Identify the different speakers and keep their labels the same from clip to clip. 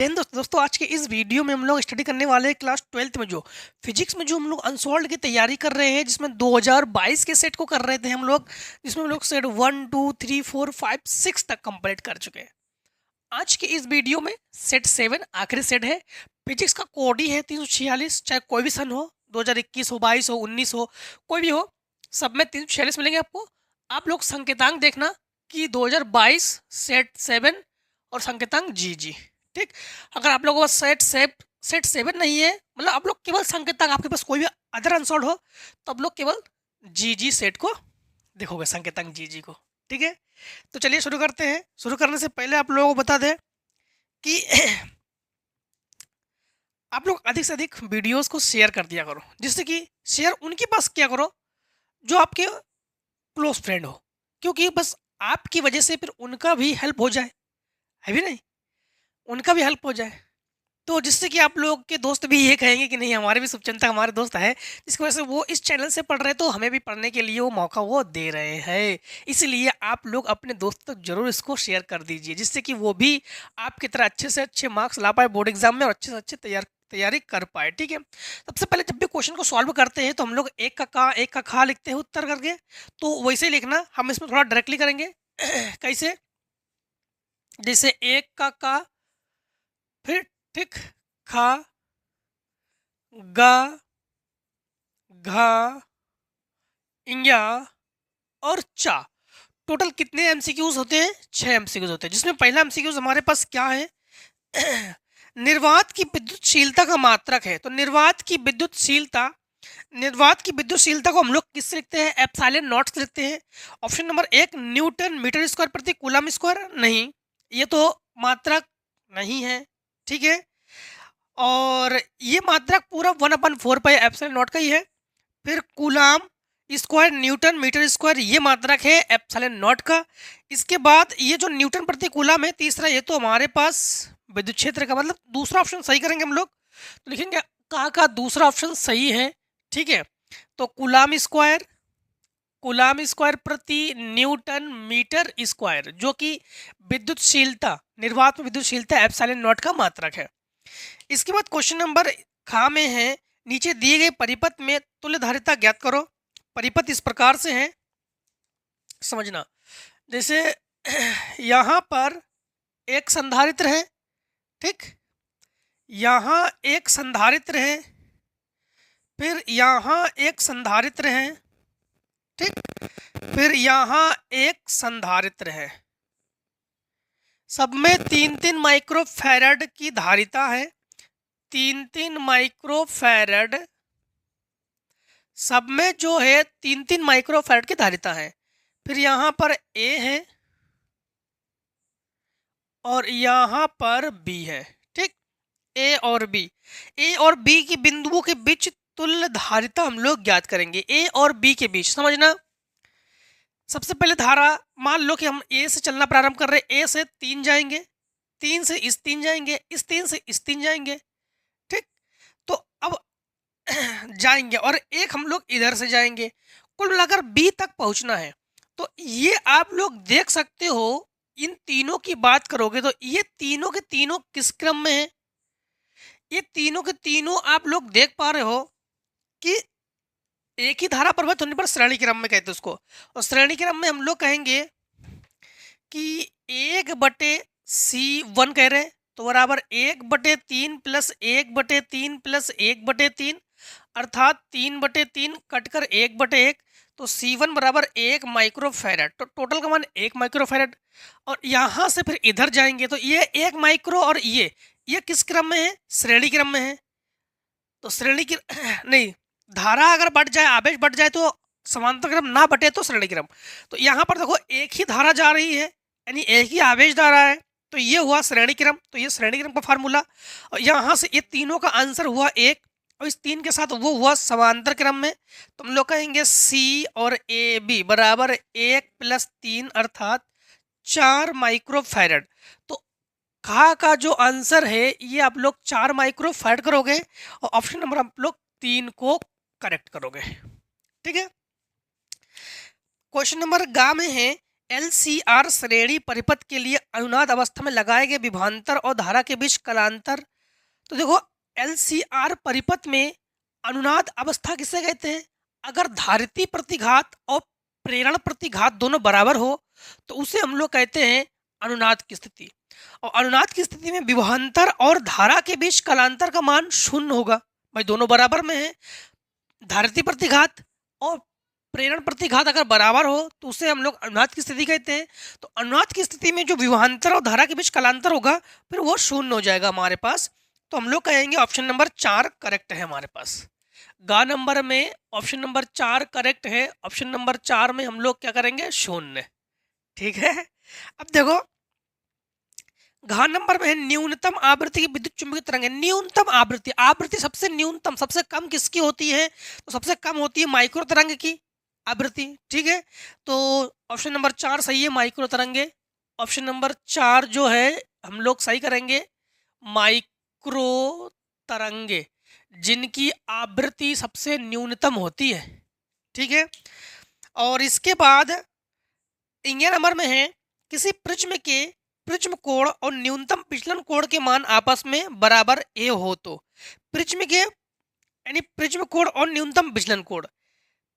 Speaker 1: दोस्तों आज के इस वीडियो में हम लोग स्टडी करने वाले हैं क्लास 12th में जो फिजिक्स में जो हम लोग अनसॉल्व्ड की तैयारी कर रहे हैं, जिसमें 2022 के सेट को कर रहे थे हम लोग, जिसमें हम लोग सेट 1 2 3 4 5 6 तक कंप्लीट कर चुके हैं। आज के इस वीडियो में सेट 7 आखिरी सेट है। फिजिक्स का कोड ही है 346, चाहे कोई भी सन हो, 2021 हो, 22 हो, 19 हो, कोई भी हो, सब में 346 मिलेंगे आपको। आप लोग संकेतांक देखना कि 2022 सेट 7 और संकेतांक जी जी। ठीक, अगर आप लोगों का सेट 7 नहीं है, मतलब आप लोग केवल संकेतांक, आपके पास कोई भी अदर अनसॉल्व्ड हो, तो आप लोग केवल जी जी सेट को देखोगे, संकेतांक जी जी को। ठीक है, तो चलिए शुरू करते हैं। शुरू करने से पहले आप लोगों को बता दें कि आप लोग अधिक से अधिक वीडियोस को शेयर कर दिया करो, जिससे कि शेयर उनके पास किया करो जो आपके क्लोज फ्रेंड हो, क्योंकि बस आपकी वजह से फिर उनका भी हेल्प हो जाए, है भी नहीं, उनका भी हेल्प हो जाए। तो जिससे कि आप लोग के दोस्त भी ये कहेंगे कि नहीं, हमारे भी शुभचिंतक हमारे दोस्त है, जिसकी वजह से वो इस चैनल से पढ़ रहे हैं, तो हमें भी पढ़ने के लिए वो मौका वो दे रहे हैं। इसलिए आप लोग अपने दोस्तों तक जरूर इसको शेयर कर दीजिए, जिससे कि वो भी आपकी तरह अच्छे से अच्छे मार्क्स ला पाए बोर्ड एग्जाम में और अच्छे से अच्छे तैयारी कर पाए। ठीक है, सबसे पहले जब भी क्वेश्चन को सॉल्व करते हैं तो हम लोग एक का का एक का खा लिखते हैं उत्तर करके, तो वैसे ही लिखना। हम इसमें थोड़ा डायरेक्टली करेंगे कैसे, जैसे एक का फिर ठीक, खा, गा, घा, इंया और चा। टोटल कितने एमसीक्यूज होते हैं? 6 एमसीक्यूज होते हैं, जिसमें पहला एमसीक्यूज हमारे पास क्या है निर्वात की विद्युतशीलता का मात्रक है। तो निर्वात की विद्युतशीलता को हम लोग किससे लिखते हैं? एप्सिलॉन नॉट से लिखते हैं। Option number 1 newton metre square प्रति कूलम स्क्वायर, नहीं, ये तो मात्रक नहीं है। ठीक है, और ये मात्रक पूरा 1/4 पाई एप्सिलॉन नॉट का ही है। फिर coulomb square newton metre square, ये मात्रक है एप्सिलॉन नॉट का। इसके बाद ये जो न्यूटन प्रति कूलम है तीसरा, ये तो हमारे पास विद्युत क्षेत्र का, मतलब दूसरा ऑप्शन सही करेंगे हम लोग, तो लिखेंगे का दूसरा ऑप्शन सही है। ठीक है, तो कूलम स्क्वायर प्रति न्यूटन मीटर स्क्वायर, जो कि विद्युतशीलता, निर्वात में विद्युतशीलता एप्सिलॉन नॉट का मात्रक है। इसके बाद क्वेश्चन नंबर खा में है, नीचे दिए गए परिपथ में तुल्यधारिता ज्ञात करो। परिपथ इस प्रकार से है, समझना। जैसे यहाँ पर एक संधारित्र है, ठीक, यहाँ एक संधारित्र है, फिर यहाँ एक संधारित्र है, ठीक, फिर यहाँ एक संधारित्र है। सब में 3-3 माइक्रोफैरड की धारिता है, 3-3 माइक्रोफैरड, सब में जो है 3-3 माइक्रोफैरड की धारिता है। फिर यहाँ पर ए है और यहाँ पर बी है। ठीक, ए और बी की बिंदुओं के बीच तुल्य धारिता हम लोग ज्ञात करेंगे। ए और बी के बीच, समझना। सबसे पहले धारा, मान लो कि हम ए से चलना प्रारंभ कर रहे हैं, ए से 3 जाएंगे, 3 से इस 3 जाएंगे, इस 3 से इस 3 जाएंगे। ठीक, तो अब जाएंगे और एक हम लोग इधर से जाएंगे, कुल मिलाकर बी तक पहुंचना है। तो ये आप लोग देख सकते हो, इन तीनों की बात करोगे तो ये तीनों के तीनों किस क्रम में है? ये तीनों के तीनों आप लोग देख पा रहे हो कि एक ही धारा प्रवाहित होने पर श्रेणी क्रम में कहते हैं उसको। और श्रेणी क्रम में हम लोग कहेंगे कि 1/C1 कह रहे हैं, तो बराबर 1/3 प्लस 1/3 प्लस 1/3, अर्थात 3/3 कटकर 1/1, तो C1 बराबर 1 माइक्रोफैरड। तो टोटल का मान 1 माइक्रोफैरड। और यहाँ से फिर इधर जाएंगे तो ये 1 माइक्रो और ये किस क्रम में है? श्रेणी क्रम में है। तो श्रेणी की नहीं, धारा अगर बढ़ जाए, आवेश बढ़ जाए तो समांतर क्रम, ना बटे तो श्रेणी क्रम। तो यहाँ पर देखो एक ही धारा जा रही है, यानी एक ही आवेश धारा है, तो ये हुआ श्रेणी क्रम। तो ये श्रेणी क्रम का फार्मूला। और यहाँ से ये तीनों का आंसर हुआ 1, और इस 3 के साथ वो हुआ समांतर क्रम में। तो हम लोग कहेंगे सी और ए बी बराबर 1 + 3 अर्थात 4 माइक्रोफैरड। तो का जो आंसर है ये आप लोग 4 माइक्रोफैरड करोगे और ऑप्शन नंबर आप लोग 3 को करेक्ट करोगे। ठीक है, क्वेश्चन नंबर गा में है, LCR श्रेणी परिपथ के लिए अनुनाद अवस्था में लगाए गए विभवांतर और धारा के बीच कलांतर। तो देखो LCR परिपथ में अनुनाद अवस्था किसे कहते हैं? अगर धारिती प्रतिघात और प्रेरण प्रतिघात दोनों बराबर हो तो उसे हम लोग कहते हैं अनुनाद की स्थिति। और अनुनाद की स्थिति में विभवांतर और धारा के बीच कलांतर का मान शून्य होगा। भाई दोनों बराबर में है, धारिती प्रतिघात और प्रेरण प्रतिघात अगर बराबर हो तो उसे हम लोग अनुनाद की स्थिति कहते हैं। तो अनुनाद की स्थिति में जो विभवांतर और धारा के बीच कलांतर होगा फिर वो शून्य हो जाएगा हमारे पास। तो हम लोग कहेंगे ऑप्शन नंबर 4 करेक्ट है हमारे पास। गा नंबर में ऑप्शन नंबर 4 करेक्ट है। ऑप्शन नंबर 4 में हम लोग क्या करेंगे? शून्य। ठीक है। अब देखो घ नंबर में है न्यूनतम आवृत्ति की विद्युत चुंबकीय तरंग है। न्यूनतम आवृत्ति, आवृत्ति सबसे न्यूनतम, सबसे कम किसकी होती है? तो सबसे कम होती है माइक्रो तरंग की आवृत्ति। ठीक है, तो ऑप्शन नंबर 4 सही है, माइक्रो तरंगे। ऑप्शन नंबर 4 जो है हम लोग सही करेंगे, माइक्रो तरंगे जिनकी आवृत्ति सबसे न्यूनतम होती है। ठीक है, और इसके बाद इंगिया नंबर में है किसी प्रिज्म के प्रिज्म कोण और न्यूनतम विचलन कोण के मान आपस में बराबर ए हो तो प्रिज्म के यानी प्रिज्म कोण और न्यूनतम विचलन कोण,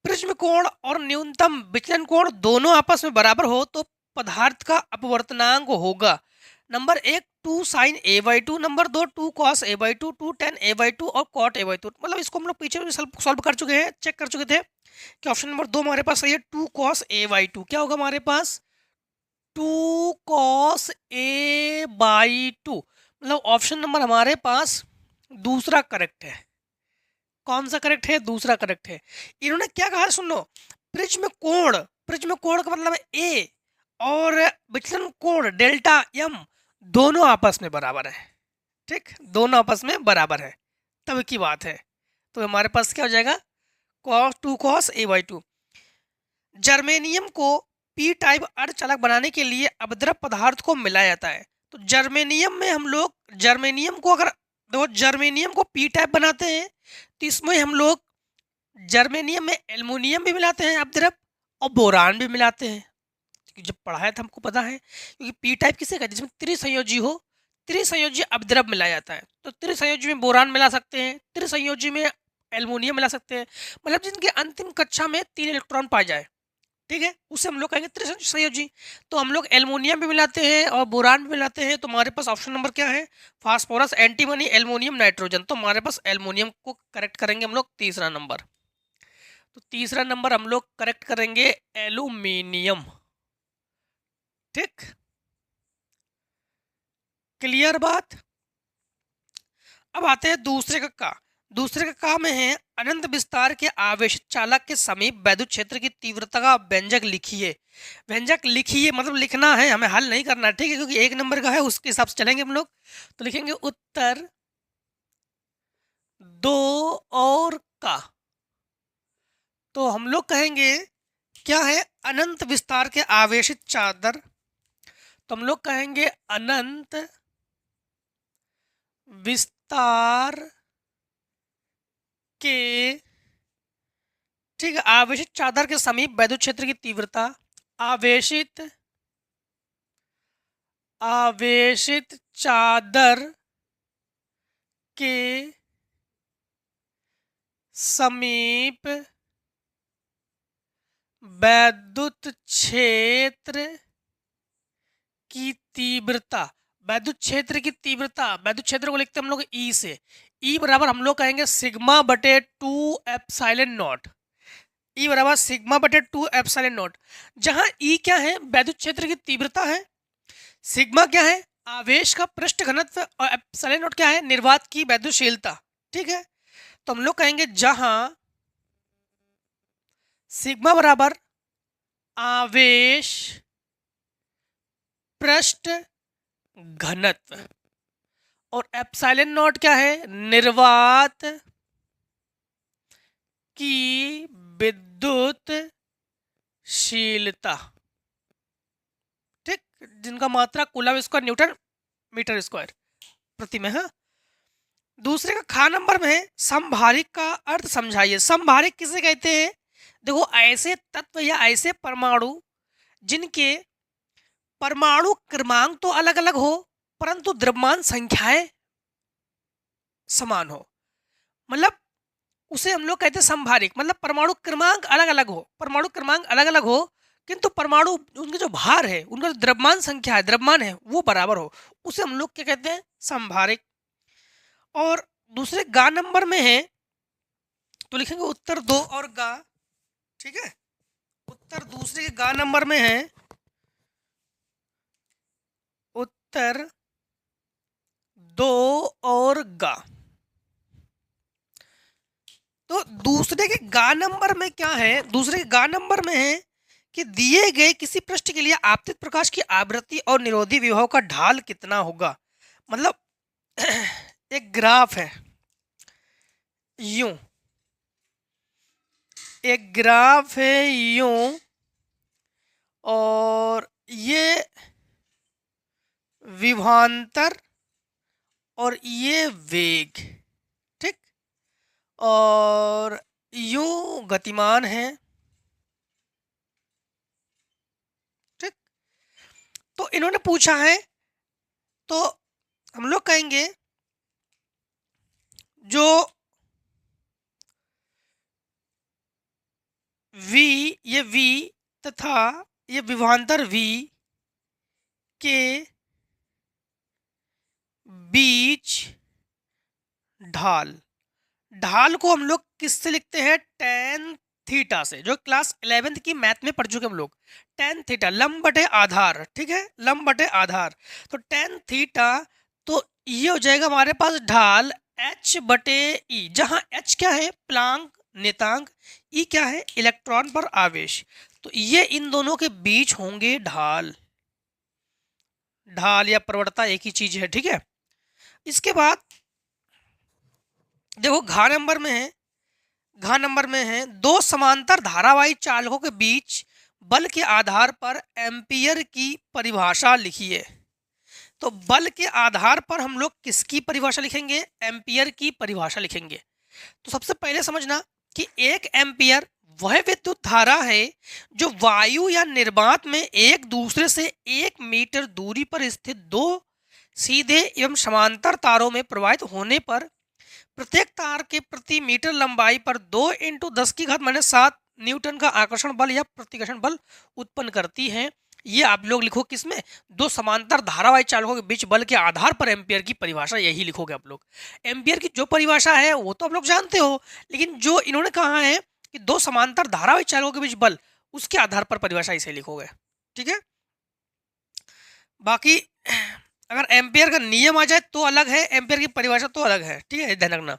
Speaker 1: प्रिज्म कोण और न्यूनतम विचलन कोण दोनों आपस में बराबर हो तो पदार्थ का अपवर्तनांक होगा number 1 2 sine a/2, number 2 2 cos a/2, 2 tan a/2 और कॉट a/2। मतलब इसको हम लोग पीछे भी सॉल्व कर चुके हैं, चेक कर चुके थे कि ऑप्शन नंबर 2 हमारे पास सही है, 2 कॉस a/2। क्या होगा हमारे पास? 2 कॉस a/2। मतलब ऑप्शन नंबर हमारे पास दूसरा करेक्ट है। कौन सा करेक्ट है? दूसरा करेक्ट है। इन्होंने क्या कहा सुन लो, प्रिज्म कोण, प्रिज्म कोण का मतलब है ए और विचलन कोण डेल्टा m दोनों आपस में बराबर है। ठीक, दोनों आपस में बराबर है तब की बात है। तो हमारे पास क्या हो जाएगा? cos 2 cos a/2। जर्मेनियम को पी टाइप अर्धचालक बनाने के लिए अवद्रव पदार्थ को मिलाया जाता है। तो जर्मेनियम में हम लोग जर्मेनियम को अगर देखो जर्मेनियम को पी टाइप बनाते हैं तो इसमें हम लोग जर्मेनियम में एल्युमिनियम भी मिलाते हैं अवद्रव और बोरान भी मिलाते हैं। जब पढ़ाया था हमको पता है, क्योंकि पी टाइप किसे कहते हैं? जिसमें त्रिसंयोजी हो, त्रिसंयोजी अवद्रव मिलाया जाता है। तो त्रिसंयोजी में बोरान मिला सकते हैं, त्रिसंयोजी में एल्युमिनियम मिला सकते हैं, मतलब जिनके अंतिम कक्षा में 3 इलेक्ट्रॉन पाए जाए। ठीक है, उसे हम लोग कहेंगे त्रिसंयोजी। तो हम लोग एल्युमिनियम भी मिलाते हैं और बोरान भी मिलाते हैं। तो हमारे पास ऑप्शन नंबर क्या है? Phosphorus, antimony, aluminium, nitrogen. तो हमारे पास एल्युमिनियम को करेक्ट करेंगे हम लोग तीसरा नंबर। तो तीसरा नंबर हम लोग करेक्ट करेंगे एल्युमिनियम। ठीक, क्लियर बात। अब आते हैं दूसरे का का। दूसरे का में है अनंत विस्तार के आवेशित चालक के समीप वैद्युत क्षेत्र की तीव्रता का व्यंजक लिखिए। व्यंजक लिखिए मतलब लिखना है, हमें हल नहीं करना है। ठीक है, क्योंकि 1 नंबर का है उसके हिसाब से चलेंगे हम लोग। तो लिखेंगे उत्तर 2 और का। तो हम लोग कहेंगे क्या है? अनंत विस्तार के आवेशित चादर। तो हम लोग कहेंगे अनंत विस्तार के, ठीक है, आवेशित चादर के समीप वैद्युत क्षेत्र की तीव्रता, आवेशित चादर के समीप वैद्युत क्षेत्र की तीव्रता, वैद्युत क्षेत्र की तीव्रता, वैद्युत क्षेत्र को लिखते हैं हम लोग ई से। ई बराबर हम लोग कहेंगे सिग्मा बटे 2 एप्सिलॉन नॉट। ई बराबर सिग्मा बटे 2 एप्सिलॉन नॉट, जहां ई क्या है? वैद्युत क्षेत्र की तीव्रता है, सिग्मा क्या है? आवेश का पृष्ठ घनत्व, और एप्सिलॉन नॉट क्या है? निर्वात की वैद्युतशीलता। ठीक है, तो हम लोग कहेंगे जहां सिग्मा बराबर आवेश पृष्ठ घनत्व और एप्सिलॉन नॉट क्या है? निर्वात की विद्युतशीलता। ठीक, जिनका मात्रा coulomb square newton metre square प्रति में है। दूसरे का खा नंबर में है समभारिक का अर्थ समझाइए। समभारिक किसे कहते हैं? देखो ऐसे तत्व या ऐसे परमाणु जिनके परमाणु क्रमांक तो अलग अलग हो परंतु द्रव्यमान संख्याएं समान हो, मतलब उसे हम लोग कहते हैं संभारिक। मतलब परमाणु क्रमांक अलग अलग हो, परमाणु क्रमांक अलग अलग हो किंतु परमाणु उनके जो भार है, उनका जो द्रव्यमान संख्या है, द्रव्यमान है, वो बराबर हो, उसे हम लोग क्या कहते हैं, संभारिक। और दूसरे गा नंबर में है तो लिखेंगे उत्तर 2 और गा, ठीक है। उत्तर दूसरे के गा नंबर में है उत्तर 2 और गा। तो दूसरे के गा नंबर में क्या है, दूसरे के गा नंबर में है कि दिए गए किसी पृष्ठ के लिए आपतित प्रकाश की आवृत्ति और निरोधी विभव का ढाल कितना होगा। मतलब एक ग्राफ है, यूं एक ग्राफ है यूं, और ये विभवांतर और ये वेग, ठीक, और यूं गतिमान है, ठीक। तो इन्होंने पूछा है तो हम लोग कहेंगे जो v, ये v तथा ये विभवांतर v के बीच ढाल, ढाल को हम लोग किससे लिखते हैं, tan थीटा से, जो क्लास 11th की मैथ में पढ़ चुके हम लोग। tan थीटा लंब बटे आधार, ठीक है, लंब बटे आधार। तो tan थीटा, तो ये हो जाएगा हमारे पास ढाल h बटे ई, जहां h क्या है, प्लांक नेतांक, ई क्या है, इलेक्ट्रॉन पर आवेश। तो ये इन दोनों के बीच होंगे ढाल, ढाल या प्रवणता एक ही चीज है, ठीक है। इसके बाद देखो घा नंबर में है, घा नंबर में है दो समांतर धारावाही चालकों के बीच बल के आधार पर एम्पियर की परिभाषा लिखिए। तो बल के आधार पर हम लोग किसकी परिभाषा लिखेंगे, एम्पियर की परिभाषा लिखेंगे। तो सबसे पहले समझना कि एक एम्पियर वह विद्युत धारा है जो वायु या निर्वात में एक दूसरे से 1 मीटर दूरी पर स्थित दो सीधे एवं समांतर तारों में प्रवाहित होने पर प्रत्येक तार के प्रति मीटर लंबाई पर 2 × 10⁻⁷ न्यूटन का आकर्षण बल या प्रतिकर्षण बल उत्पन्न करती है। ये आप लोग लिखो किसमें, दो समांतर धारावाही चालकों के बीच बल के आधार पर एम्पियर की परिभाषा, यही लिखोगे आप लोग। एम्पियर की जो परिभाषा है वो तो आप लोग जानते हो, लेकिन जो इन्होंने कहा है कि दो समांतर धारावाही चालकों के बीच बल, उसके आधार पर परिभाषा इसे लिखोगे, ठीक है। बाकी अगर एम्पियर का नियम आ जाए तो अलग है, एम्पियर की परिभाषा तो अलग है, ठीक है, ध्यान रखना।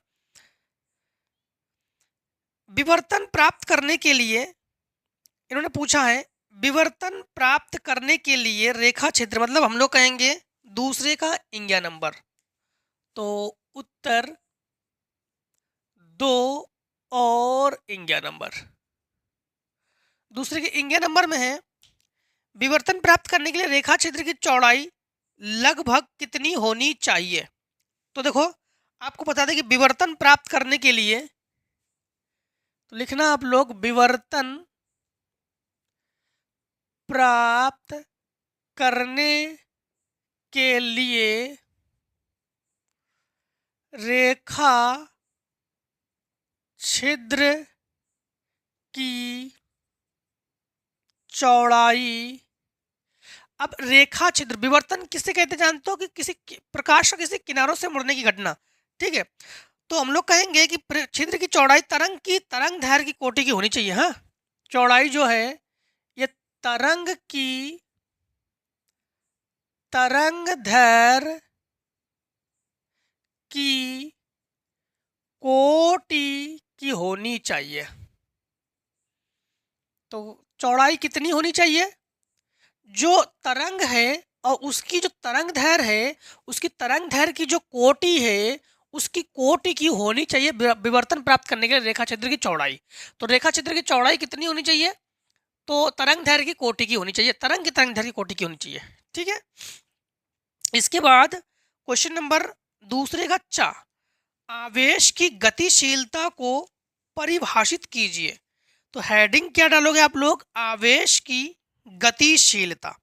Speaker 1: विवर्तन प्राप्त करने के लिए इन्होंने पूछा है, विवर्तन प्राप्त करने के लिए रेखा क्षेत्र, मतलब हम लोग कहेंगे दूसरे का इंगिया नंबर। तो उत्तर 2 और इंगिया नंबर, दूसरे के इंगिया नंबर में है विवर्तन प्राप्त करने के लिए रेखा क्षेत्र की चौड़ाई लगभग कितनी होनी चाहिए। तो देखो आपको बता दें कि विवर्तन प्राप्त करने के लिए तो लिखना आप लोग, विवर्तन प्राप्त करने के लिए रेखा छिद्र की चौड़ाई। अब रेखा छिद्र, विवर्तन किससे कहते जानते हो, कि किसी प्रकाश का किसी किनारों से मुड़ने की घटना, ठीक है। तो हम लोग कहेंगे कि छिद्र की चौड़ाई तरंग दैर्घ्य की कोटि की होनी चाहिए। हाँ, चौड़ाई जो है ये तरंग दैर्घ्य की कोटि की होनी चाहिए। तो चौड़ाई कितनी होनी चाहिए, जो तरंग है और उसकी जो तरंग दैर्घ्य है, उसकी तरंग दैर्घ्य की जो कोटि है, उसकी कोटि की होनी चाहिए विवर्तन प्राप्त करने के लिए रेखा क्षेत्र की चौड़ाई। तो रेखा क्षेत्र की चौड़ाई कितनी होनी चाहिए, तो तरंग दैर्घ्य की कोटि की होनी चाहिए, तरंग दैर्घ्य की कोटि की होनी चाहिए, ठीक है। इसके बाद क्वेश्चन नंबर दूसरे का चा, आवेश की गतिशीलता को परिभाषित कीजिए। तो हेडिंग क्या डालोगे आप लोग, आवेश की गतिशीलता।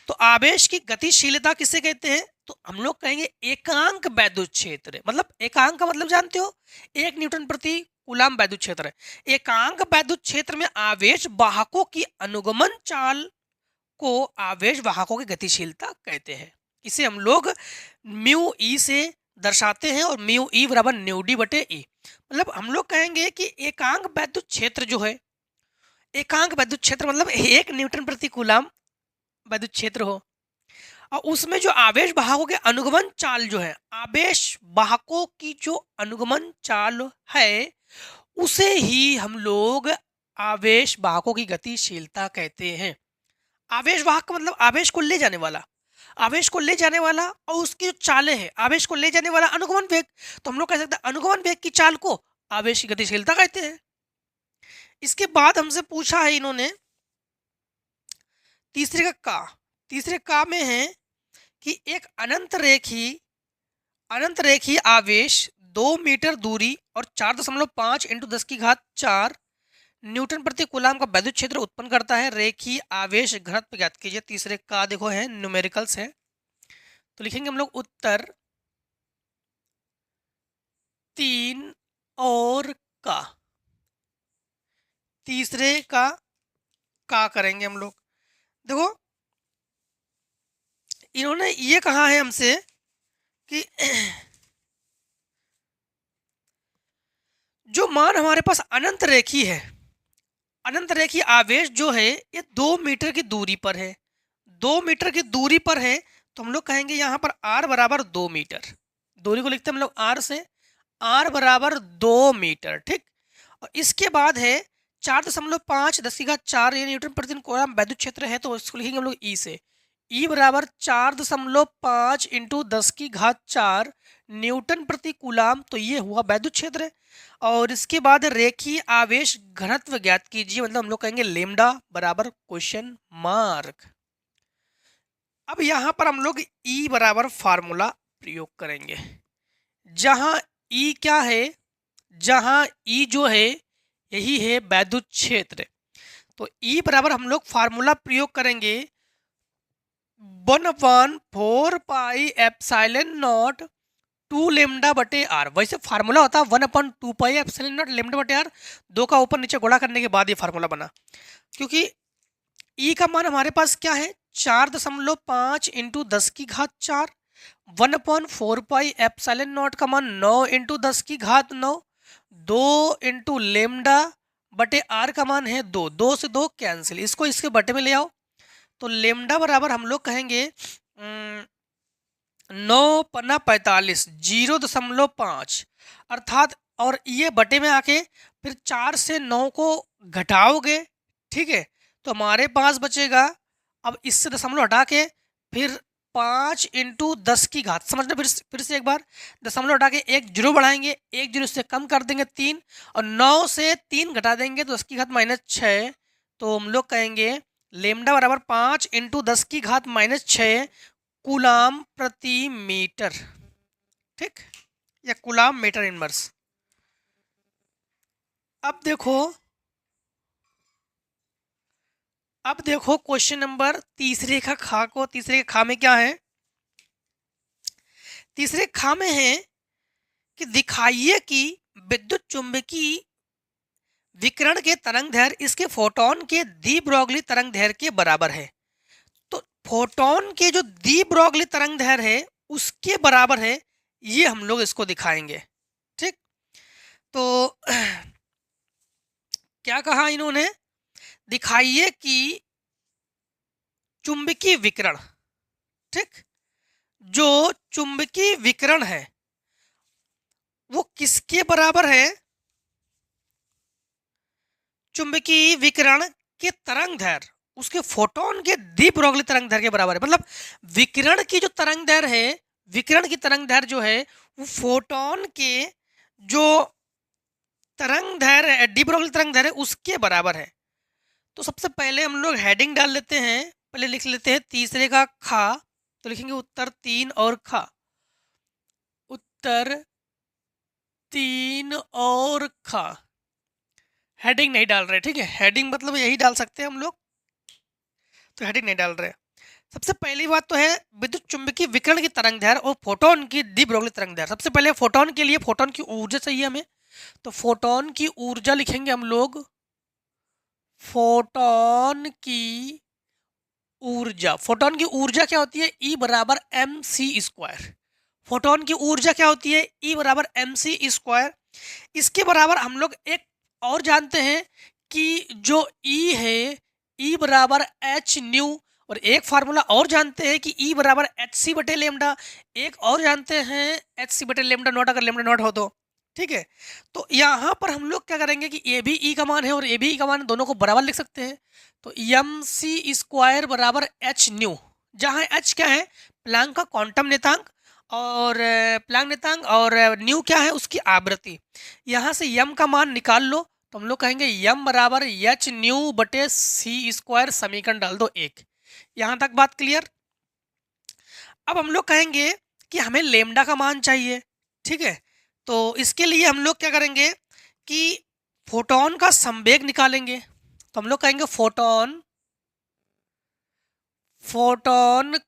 Speaker 1: तो आवेश की गतिशीलता किसे कहते हैं? तो हम लोग कहेंगे एकांक वैद्युत क्षेत्र। मतलब एकांक का मतलब जानते हो, 1 न्यूटन प्रति कूलम वैद्युत क्षेत्र है। एकांक वैद्युत क्षेत्र में आवेश वाहकों की अनुगमन चाल को आवेश वाहकों की गतिशीलता कहते हैं। इसे हम लोग म्यू ई से दर्शाते हैं, और म्यू ई बराबर न्यू डी बटे ई। मतलब हम लोग कहेंगे कि एकांक वैद्युत क्षेत्र जो है, एकांक वैद्युत क्षेत्र मतलब 1 न्यूटन प्रति कूलम वैद्युत क्षेत्र हो, और उसमें जो आवेश वाहकों के अनुगमन चाल जो है, आवेश वाहकों की जो अनुगमन चाल है, उसे ही हम लोग आवेश वाहकों की गतिशीलता कहते हैं। आवेश वाहक का मतलब आवेश को ले जाने वाला, आवेश को ले जाने वाला, और उसकी जो चालें हैं, आवेश को ले जाने वाला अनुगमन वेग। तो हम लोग कह सकते हैं अनुगमन वेग की चाल को आवेश की गतिशीलता कहते हैं। इसके बाद हमसे पूछा है इन्होंने तीसरे का में है कि एक अनंत रेखी आवेश 2 मीटर दूरी और 4.5 इंटू 10 की घात 4 न्यूटन प्रति कूलम का वैद्युत क्षेत्र उत्पन्न करता है। रेखीय आवेश घनत्व ज्ञात कीजिए। तीसरे का देखो है न्यूमेरिकल्स है, तो लिखेंगे हम लोग उत्तर 3 और का। तीसरे का करेंगे हम लोग। देखो इन्होंने ये कहा है हमसे कि जो मान हमारे पास अनंत रेखी है, अनंत रेखी आवेश जो है ये 2 मीटर की दूरी पर है, 2 मीटर की दूरी पर है। तो हम लोग कहेंगे यहाँ पर r बराबर 2 मीटर, दूरी को लिखते हैं हम लोग r से, r बराबर 2 मीटर, ठीक। और इसके बाद है 4.5 10 की घात 4 ये न्यूटन प्रति कूलम वैद्युत क्षेत्र है, तो इसको लिखेंगे हम लोग ई से। ई बराबर 4.5 इंटू 10 की घात 4 न्यूटन प्रति कूलम, तो ये हुआ वैद्युत क्षेत्र है। और इसके बाद रेखीय आवेश घनत्व ज्ञात कीजिए, मतलब हम लोग कहेंगे लेमडा बराबर क्वेश्चन मार्क। अब यहाँ पर हम लोग ई बराबर फार्मूला प्रयोग करेंगे, जहाँ ई क्या है, जहाँ ई जो है यही है वैद्युत क्षेत्र। तो ई बराबर हम लोग फार्मूला प्रयोग करेंगे 1/4 पाई एप्सिलॉन नॉट 2 लेमडा बटे आर। वैसे फार्मूला होता है 1/2 पाई एप्सिलॉन नॉट लेमडा बटे आर, 2 का ऊपर नीचे गुणा करने के बाद ये फार्मूला बना। क्योंकि ई का मान हमारे पास क्या है 4.5 इंटू 10 की घात 4, 1/4 पाई एप्सिलॉन नॉट का मान 9 इंटू 10 की घात 9, 2 इंटू लेमडा बटे आर का मान है 2, 2 से 2 कैंसिल, इसको इसके बटे में ले आओ। तो लेमडा बराबर हम लोग कहेंगे 9×45 0.5 अर्थात, और ये बटे में आके फिर 4 से 9 को घटाओगे, ठीक है, तो हमारे पास बचेगा, अब इससे दशमलव हटा के फिर 5 इंटू 10 की घात, समझना फिर से एक बार, दशमलव हटा के एक जीरो बढ़ाएंगे, एक जीरो से कम कर देंगे 3, और 9 से 3 घटा देंगे तो 10 की घात -6। तो हम लोग कहेंगे लेमडा बराबर 5 इंटू 10 की घात -6 कूलम प्रति मीटर, ठीक, या कूलम मीटर इनवर्स। अब देखो क्वेश्चन नंबर तीसरे का खा को, तीसरे के खा में क्या है, तीसरे खा में है कि दिखाइए कि विद्युत चुंबकीय विकिरण के तरंग दैर्घ्य इसके फोटोन के दी ब्रोगली तरंग दैर्घ्य के बराबर है। तो फोटोन के जो दी ब्रोगली तरंग दैर्घ्य है उसके बराबर है, ये हम लोग इसको दिखाएंगे, ठीक। तो क्या कहा इन्होंने, दिखाइए कि चुंबकीय विकिरण, ठीक, जो चुंबकीय विकिरण है वो किसके बराबर है, चुंबकीय विकिरण के तरंग दैर्घ्य उसके फोटोन के दी ब्रोगली तरंग दैर्घ्य के बराबर है। मतलब विकिरण की जो तरंग दैर्घ्य है, विकिरण की तरंग दैर्घ्य जो है वो फोटोन के जो तरंग दैर्घ्य है, डी ब्रोगली तरंग दैर्घ्य उसके बराबर है। तो सबसे पहले हम लोग हेडिंग डाल लेते हैं, पहले लिख लेते हैं तीसरे का खा, तो लिखेंगे उत्तर 3 और खा, उत्तर 3 और खा। हेडिंग नहीं डाल रहे, ठीक है, हेडिंग मतलब यही डाल सकते हैं हम लोग, तो हेडिंग नहीं डाल रहे। सबसे पहली बात तो है विद्युत चुंबकीय विकिरण की तरंग दैर्ध्य और फोटोन की डी ब्रोगली तरंग दैर्ध्य। सबसे पहले फोटोन के लिए फोटोन की ऊर्जा चाहिए हमें, तो फोटोन की ऊर्जा लिखेंगे हम लोग, फोटोन की ऊर्जा। फोटोन की ऊर्जा क्या होती है? ई बराबर एम सी स्क्वायर। फोटोन की ऊर्जा क्या होती है? ई बराबर एम सी स्क्वायर। इसके बराबर हम लोग एक और जानते हैं कि जो ई है, ई बराबर एच न्यू, और एक फार्मूला और जानते हैं कि ई बराबर एच सी बटे लेमडा। एक और जानते हैं एच सी बटे लेमडा नॉट, अगर लेमडा नॉट हो तो। ठीक है, तो यहाँ पर हम लोग क्या करेंगे कि ए भी ई का मान है और ए भी ई का मान है, दोनों को बराबर लिख सकते हैं। तो एम सी स्क्वायर बराबर एच न्यू, जहाँ एच क्या है? प्लैंक का क्वांटम नियतांक, और प्लैंक नियतांक, और न्यू क्या है? उसकी आवृत्ति। यहाँ से यम का मान निकाल लो, तो हम लोग कहेंगे यम बराबर एच न्यू बटे सी स्क्वायर, समीकरण डाल दो एक। यहाँ तक बात क्लियर? अब हम लोग कहेंगे कि हमें लेमडा का मान चाहिए। ठीक है, तो इसके लिए हम लोग क्या करेंगे कि फोटोन का संवेग निकालेंगे। तो हम लोग कहेंगे फोटोन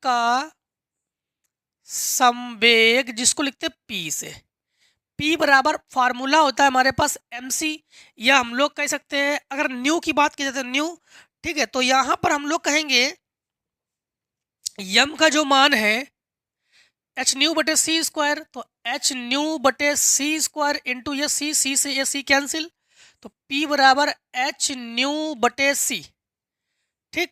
Speaker 1: का संवेग, जिसको लिखते हैं पी से। P बराबर फार्मूला होता है हमारे पास mc, या हम लोग कह सकते हैं अगर न्यू की बात की जाए तो न्यू। ठीक है, तो यहां पर हम लोग कहेंगे यम का जो मान है एच न्यू बटे सी स्क्वायर, तो एच न्यू बटे सी स्क्वायर इंटू ये सी से ये सी कैंसिल, तो P बराबर एच न्यू बटे सी। ठीक,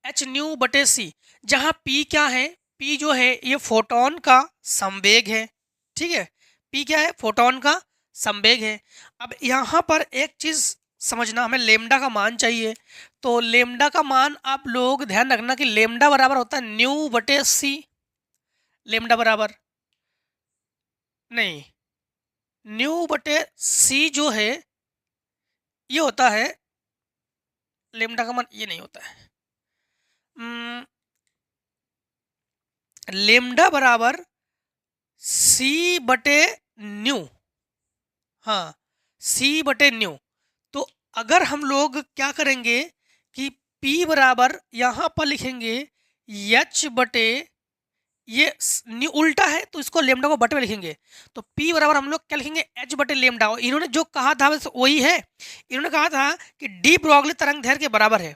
Speaker 1: एच न्यू बटे सी, जहां P क्या है? P जो है ये फोटोन का संवेग है। ठीक है, P क्या है? फोटोन का संवेग है। अब यहाँ पर एक चीज समझना, हमें लेमडा का मान चाहिए। तो लेमडा का मान आप लोग ध्यान रखना कि लेमडा बराबर होता है न्यू बटे सी। लेमडा बराबर नहीं, न्यू बटे सी जो है ये होता है, लेमडा का मान ये नहीं होता है। लेमडा बराबर सी बटे न्यू। हाँ, सी बटे न्यू। तो अगर हम लोग क्या करेंगे कि P बराबर यहाँ पर लिखेंगे H बटे, ये न्यू उल्टा है तो इसको लेमडा को बटे में लिखेंगे। तो P बराबर हम लोग क्या लिखेंगे? H बटे लेमडा। इन्होंने जो कहा था वही है। इन्होंने कहा था कि डी ब्रोगली तरंग दैर्ध्य के बराबर है।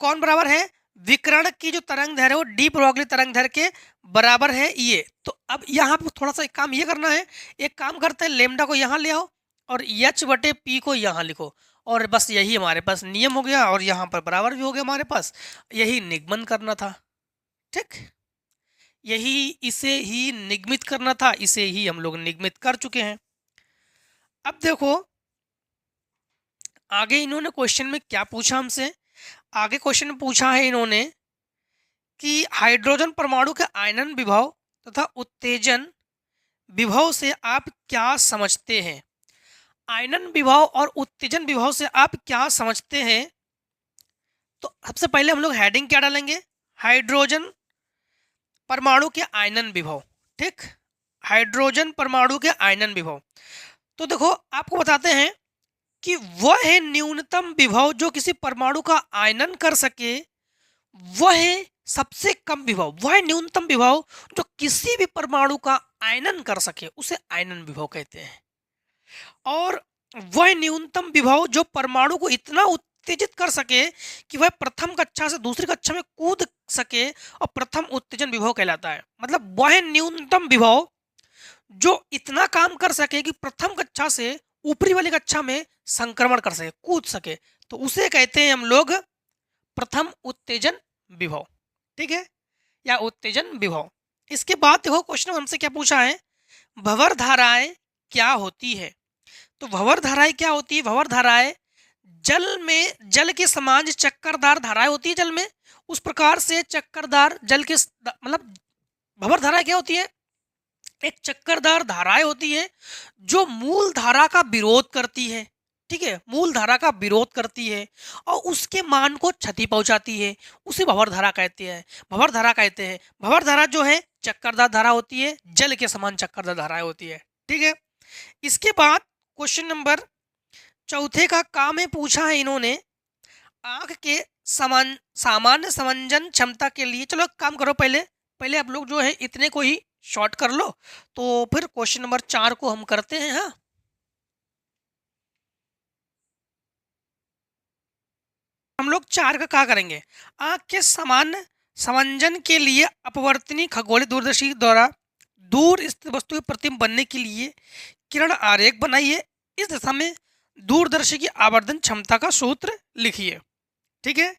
Speaker 1: कौन बराबर है? विकिरण की जो तरंग दैर्ध्य है वो डी ब्रोगली तरंग दैर्ध्य के बराबर है ये। तो अब यहाँ पे थोड़ा सा एक काम ये करना है, एक काम करते हैं, लेमडा को यहाँ ले आओ और H बटे P को यहाँ लिखो, और बस यही हमारे पास नियम हो गया, और यहाँ पर बराबर भी हो गया हमारे पास। यही निगमन करना था। ठीक, यही इसे ही निगमित करना था, इसे ही हम लोग निगमित कर चुके हैं। अब देखो आगे इन्होंने क्वेश्चन में क्या पूछा हमसे। आगे क्वेश्चन में पूछा है इन्होंने कि हाइड्रोजन परमाणु के आयनन विभव तथा उत्तेजन विभव से आप क्या समझते हैं? आयनन विभव और उत्तेजन विभव से आप क्या समझते हैं? तो सबसे पहले हम लोग हेडिंग क्या डालेंगे? हाइड्रोजन परमाणु के आयनन विभव। ठीक, हाइड्रोजन परमाणु के आयनन विभव। तो देखो आपको बताते हैं कि वह है न्यूनतम विभव जो किसी परमाणु का आयनन कर सके, वह है सबसे कम विभव। वह न्यूनतम विभव जो किसी भी परमाणु का आयनन कर सके उसे आयनन विभव कहते हैं। और वह न्यूनतम विभव जो परमाणु को इतना उत्तेजित कर सके कि वह प्रथम कक्षा से दूसरी कक्षा में कूद सके, और प्रथम उत्तेजन विभव कहलाता है। मतलब वह न्यूनतम विभव जो इतना काम कर सके कि प्रथम कक्षा से ऊपरी वाली कक्षा में संक्रमण कर सके, कूद सके, तो उसे कहते हैं हम लोग प्रथम उत्तेजन विभव। ठीक है, या उत्तेजन विभव। इसके बाद देखो क्वेश्चन हमसे क्या पूछा है, भंवर धाराएं क्या होती है? तो भंवर धाराएं क्या होती है? भंवर धाराएं जल में, जल के समान चक्करदार धाराएं होती है जल में, उस प्रकार से चक्करदार जल के, मतलब भंवर धाराएं क्या होती है? एक चक्करदार धाराएं होती है जो मूल धारा का विरोध करती है। ठीक है, मूल धारा का विरोध करती है और उसके मान को क्षति पहुंचाती है, उसे भंवर धारा कहते हैं। भंवर धारा कहते हैं, भंवर धारा जो है चक्करदार धारा होती है, जल के समान चक्करदार धाराएं होती है। ठीक है, इसके बाद क्वेश्चन नंबर चौथे का काम है पूछा है इन्होंने, आंख के समान सामान्य समंजन क्षमता के लिए, चलो एक काम करो, पहले पहले आप लोग जो है इतने को ही शॉर्ट कर लो, तो फिर क्वेश्चन नंबर 4 को हम करते हैं। हाँ, हम लोग 4 का क्या करेंगे, आंख के सामान्य समंजन के लिए अपवर्तनी खगोलीय दूरदर्शी द्वारा दूर स्थित वस्तु की प्रतिबिंब बनने के लिए किरण आरेख बनाइए। इस दशा में दूरदर्शी की आवर्धन क्षमता का सूत्र लिखिए। ठीक है,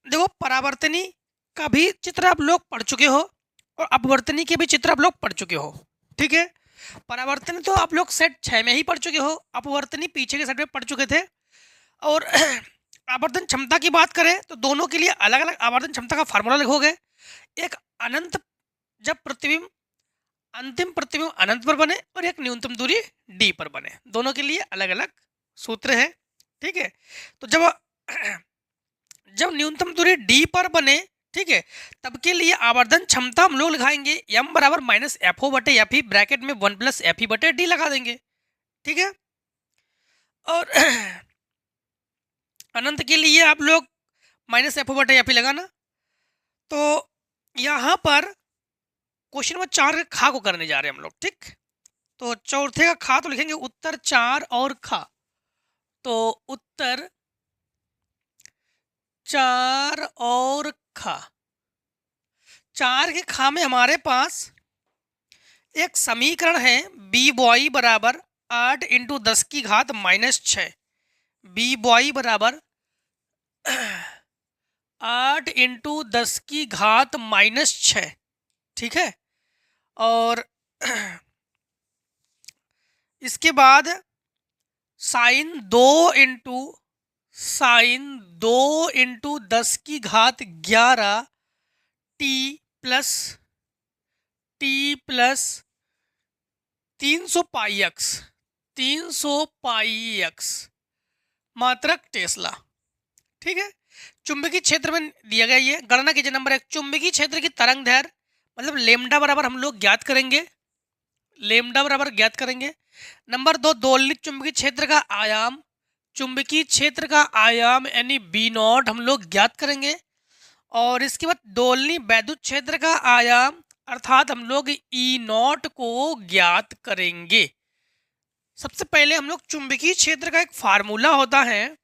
Speaker 1: देखो परावर्तनी का भी चित्र आप लोग पढ़ चुके हो और अपवर्तनी के भी चित्र आप लोग पढ़ चुके हो। ठीक है, परावर्तनी तो आप लोग सेट 6 में ही पढ़ चुके हो, अपवर्तनी पीछे के सेट में पढ़ चुके थे। और आवर्धन क्षमता की बात करें तो दोनों के लिए अलग अलग आवर्धन क्षमता का फार्मूला लिखोगे। एक अनंत, जब प्रतिबिंब अंतिम प्रतिबिंब अनंत पर बने, और एक न्यूनतम दूरी डी पर बने, दोनों के लिए अलग अलग सूत्र है। ठीक है, तो जब जब न्यूनतम दूरी डी पर बने, ठीक है, तब के लिए आवर्धन क्षमता हम लोग लिखाएंगे m बराबर माइनस एफ ओ बटे एफ ई, ब्रैकेट में 1 प्लस एफ ई बटे डी लगा देंगे। ठीक है, और अनंत के लिए आप लोग माइनस एफ ओ बटे एफ ई लगाना। तो यहाँ पर क्वेश्चन नंबर 4 के खा को करने जा रहे हैं हम लोग। ठीक, तो चौथे का खा तो लिखेंगे उत्तर 4 और खा, तो उत्तर 4 और खा। 4 के खा में हमारे पास एक समीकरण है, बी बॉय बराबर 8 इंटू 10 की घात माइनस 6, बी बॉय बराबर 8 इंटू 10 की घात माइनस 6। ठीक है, और इसके बाद साइन 2 इंटू 10 की घात 11 टी प्लस 300 पाई एक्स मात्रक टेस्ला। ठीक है, चुंबकीय क्षेत्र में दिया गया, ये गणना कीजिए। नंबर 1, चुंबकीय क्षेत्र की तरंग दैर्घ्य मतलब लेमडा बराबर हम लोग ज्ञात करेंगे, लेमडा बराबर ज्ञात करेंगे। नंबर 2, दोलनित चुंबकीय क्षेत्र का आयाम, चुंबकीय क्षेत्र का आयाम यानी बी नॉट हम लोग ज्ञात करेंगे। और इसके बाद दोलनी वैद्युत क्षेत्र का आयाम अर्थात हम लोग ई नॉट को ज्ञात करेंगे। सबसे पहले हम लोग चुंबकीय क्षेत्र का एक फार्मूला होता है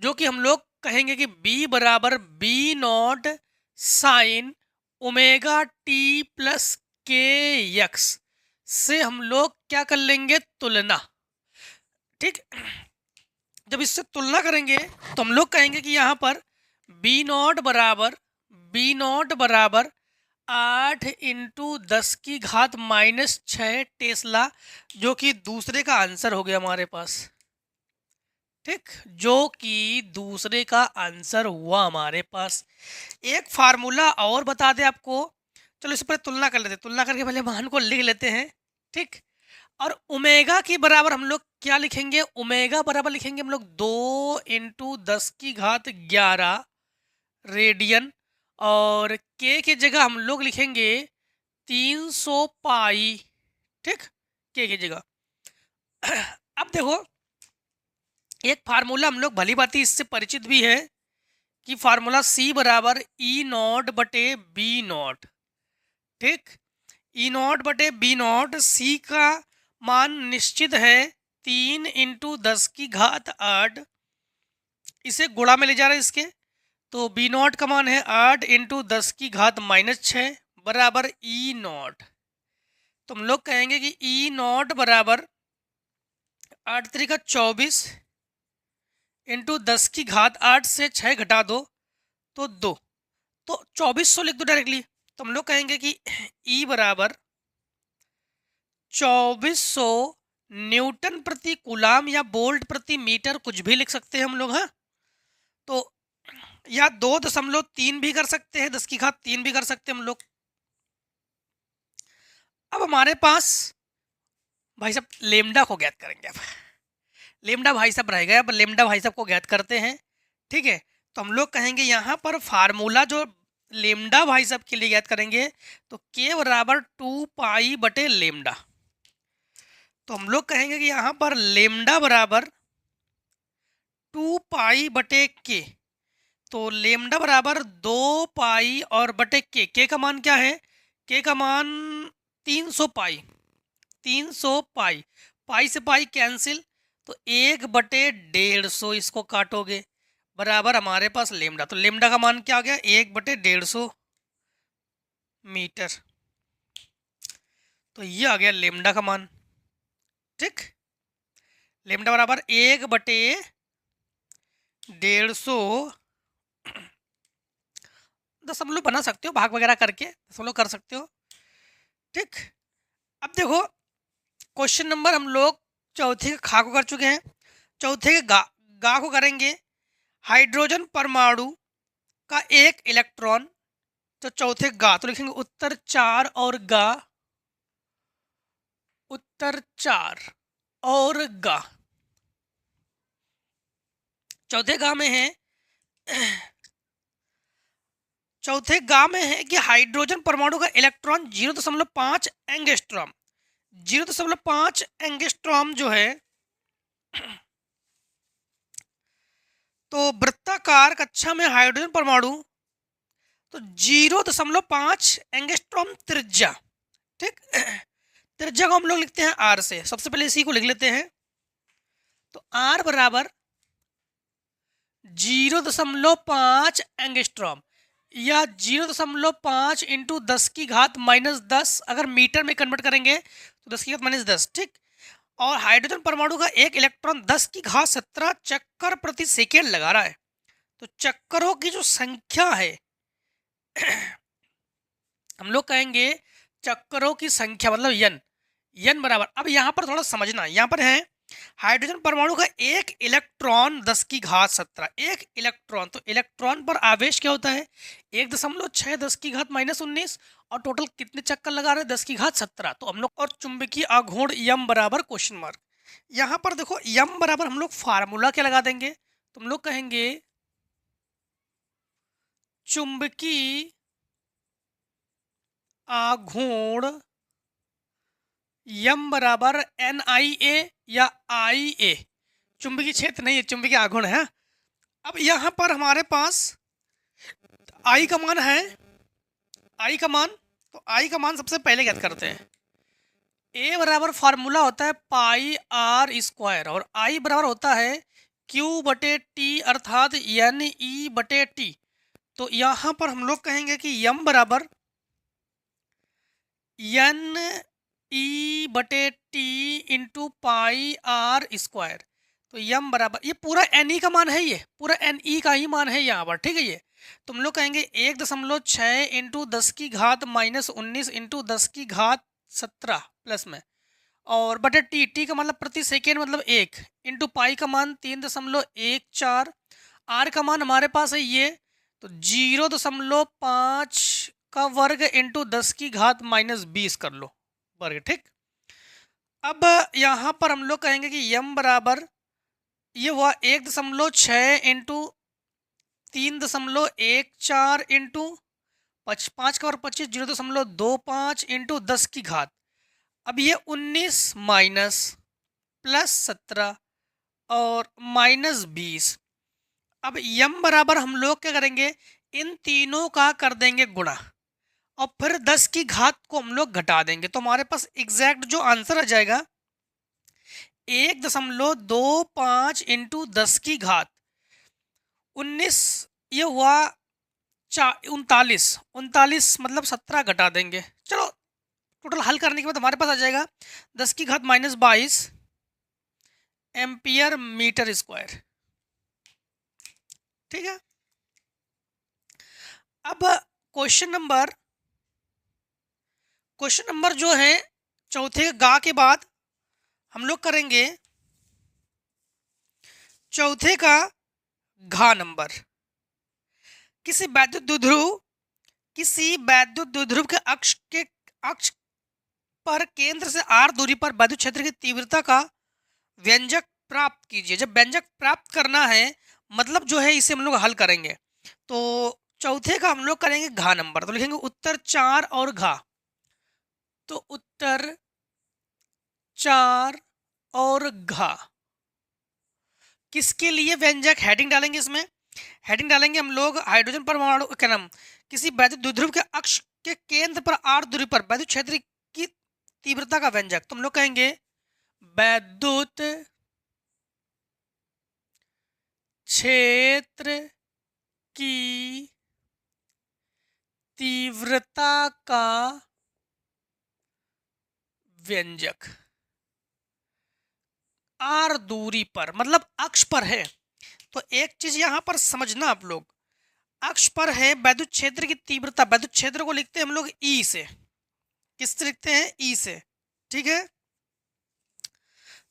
Speaker 1: जो कि हम लोग कहेंगे कि B बराबर B naught sine omega T plus K X से हम लोग क्या कर लेंगे, तुलना। ठीक, जब इससे तुलना करेंगे तो हम लोग कहेंगे कि यहाँ पर बी नॉट बराबर 8 इंटू 10 की घात माइनस 6 टेस्ला, जो कि दूसरे का आंसर हो गया हमारे पास। ठीक, जो कि दूसरे का आंसर हुआ हमारे पास। एक फार्मूला और बता दे आपको, चलो इस पर तुलना कर लेते हैं, तुलना करके पहले मान को लिख लेते हैं। ठीक, और ओमेगा के बराबर हम लोग क्या लिखेंगे, ओमेगा बराबर लिखेंगे हम लोग 2 इंटू 10 की घात 11 रेडियन, और के की जगह हम लोग लिखेंगे 300 पाई। ठीक, के की जगह। अब देखो एक फार्मूला हम लोग भली भांति इससे परिचित भी है कि फार्मूला C बराबर ई नॉट बटे बी नॉट। ठीक, ई नॉट बटे बी नॉट, सी का मान निश्चित है 3 इंटू 10 की घात 8, इसे गुणा में ले जा रहे हैं इसके, तो बी नॉट का मान है 8 इंटू 10 की घात माइनस 6 बराबर ई नॉट। तो हम लोग कहेंगे कि ई नॉट बराबर 8 3 का 24 इंटू 10 की घात 8 से 6 घटा दो तो 2, तो 2400 लिख दो डायरेक्टली। तो हम लोग कहेंगे कि ई बराबर 2400 न्यूटन प्रति कूलाम या वोल्ट प्रति मीटर, कुछ भी लिख सकते हैं हम लोग। हाँ, तो या 2.3 भी कर सकते हैं, 10 की घात 3 भी कर सकते हैं हम लोग। अब हमारे पास भाई साहब लेमडा को ज्ञात करेंगे। अब लेमडा भाई साहब रहेगा, अब लेमडा भाई साहब को ज्ञात करते हैं। ठीक है, तो हम लोग कहेंगे यहाँ पर फार्मूला जो लेमडा भाई साहब के लिए ज्ञात करेंगे, तो के बराबर 2 पाई बटे लेमडा। तो हम लोग कहेंगे कि यहाँ पर लेमडा बराबर 2 पाई/के। तो लेमडा बराबर 2 पाई और बटे के का मान क्या है? के का मान 300 पाई। 300 पाई, पाई से पाई कैंसिल, तो 1/150 इसको काटोगे, बराबर हमारे पास लेमडा। तो लेमडा का मान क्या आ गया? 1/150 मीटर। तो ये आ गया लेमडा का मान। ठीक, लेमडा बराबर 1/150 दशमलव बना सकते हो, भाग वगैरह करके दशमलव कर सकते हो। ठीक, अब देखो क्वेश्चन नंबर हम लोग चौथे के खा को कर चुके हैं, चौथे के गा को करेंगे। हाइड्रोजन परमाणु का एक इलेक्ट्रॉन, तो चौथे गा तो लिखेंगे उत्तर 4 और गा, उत्तर 4 और गा। चौथे गा में है, चौथे गा में है कि हाइड्रोजन परमाणु का इलेक्ट्रॉन 0.5 एंगस्ट्रॉम, 0.5 एंगस्ट्रॉम जो है, तो वृत्ताकार कक्षा में हाइड्रोजन परमाणु, तो 0.5 एंगस्ट्रॉम त्रिज्या। ठीक, त्रिज्या को हम लोग लिखते हैं आर से, सबसे पहले इसी को लिख लेते हैं। तो आर बराबर 0.5 एंगस्ट्रॉम या 0.5 इंटू 10⁻⁻10, अगर मीटर में कन्वर्ट करेंगे तो 10⁻⁻10। ठीक, और हाइड्रोजन परमाणु का एक इलेक्ट्रॉन 10⁻17 चक्कर प्रति सेकेंड लगा रहा है। तो चक्करों की जो संख्या है हम लोग कहेंगे चक्करों की संख्या मतलब यन बराबर, अब यहाँ पर थोड़ा समझना, यहाँ पर है हाइड्रोजन परमाणु का एक इलेक्ट्रॉन 10⁻17, एक इलेक्ट्रॉन, तो इलेक्ट्रॉन पर आवेश क्या होता है? 1.6 10⁻⁻19, और टोटल कितने चक्कर लगा रहे हैं? 10⁻17। तो हम लोग, और चुंबकीय आघूर्ण यम बराबर क्वेश्चन मार्क। यहाँ पर देखो यम बराबर हम लोग फार्मूला क्या लगा देंगे? तुम लोग कहेंगे चुंबकीय आघूर्ण यम बराबर NIA या IA, चुंबकीय क्षेत्र नहीं है, चुंबकीय आघूर्ण है। अब यहाँ पर हमारे पास I का मान है, I का मान, तो I का मान सबसे पहले ज्ञात करते हैं। A बराबर फार्मूला होता है πr², और I बराबर होता है Q/T अर्थात NE/T। तो यहाँ पर हम लोग कहेंगे कि यम बराबर NE/T इंटू πr²। तो यम बराबर, ये पूरा NE का मान है, ये पूरा NE का ही मान है यहाँ पर। ठीक है, ये तुम लोग कहेंगे 1.6 इंटू 10⁻⁻19 इंटू 10⁻17 प्लस में, और बटे टी का मतलब प्रति सेकेंड मतलब 1, इंटू पाई का मान 3.14, आर का मान हमारे पास है ये, तो 0.5 का वर्ग इंटू 10⁻⁻20 कर लो वर्ग। ठीक, अब यहाँ पर हम लोग कहेंगे कि यम बराबर ये हुआ 1.6 इंटू 3.14 इंटू 5 का वर्ग 25, 0.25 इंटू 10⁻। अब ये 19 माइनस प्लस 17 और माइनस 20। अब यम बराबर हम लोग क्या करेंगे? इन तीनों का कर देंगे गुणा, और फिर 10⁻ को हम लोग घटा देंगे, तो हमारे पास एग्जैक्ट जो आंसर आ जाएगा 1.25 इंटू 10⁻। 19 ये हुआ 39 मतलब 17 घटा देंगे। चलो टोटल हल करने के बाद हमारे पास आ जाएगा 10⁻−22 एम्पियर मीटर स्क्वायर। ठीक है, अब क्वेश्चन नंबर जो है चौथे गा के बाद हम लोग करेंगे चौथे का घा नंबर। किसी वैद्युत द्विध्रुव के अक्ष पर केंद्र से r दूरी पर वैद्युत क्षेत्र की तीव्रता का व्यंजक प्राप्त कीजिए। जब व्यंजक प्राप्त करना है मतलब जो है इसे हम लोग हल करेंगे, तो चौथे का हम लोग करेंगे घा नंबर, तो लिखेंगे उत्तर 4 और घा। तो उत्तर 4 और घा, किसके लिए व्यंजक, हेडिंग डालेंगे इसमें, हेडिंग डालेंगे हम लोग हाइड्रोजन परमाणु क्या नाम, किसी वैद्युत द्विध्रुव के अक्ष के केंद्र पर r दूरी पर वैद्युत क्षेत्र की तीव्रता का व्यंजक। तुम लोग कहेंगे वैद्युत क्षेत्र की तीव्रता का व्यंजक। r दूरी पर मतलब अक्ष पर है, तो एक चीज यहां पर समझना आप लोग, अक्ष पर है वैद्युत क्षेत्र की तीव्रता, वैद्युत क्षेत्र को लिखते हैं हम लोग ई से, किससे लिखते हैं, ई से, ठीक है।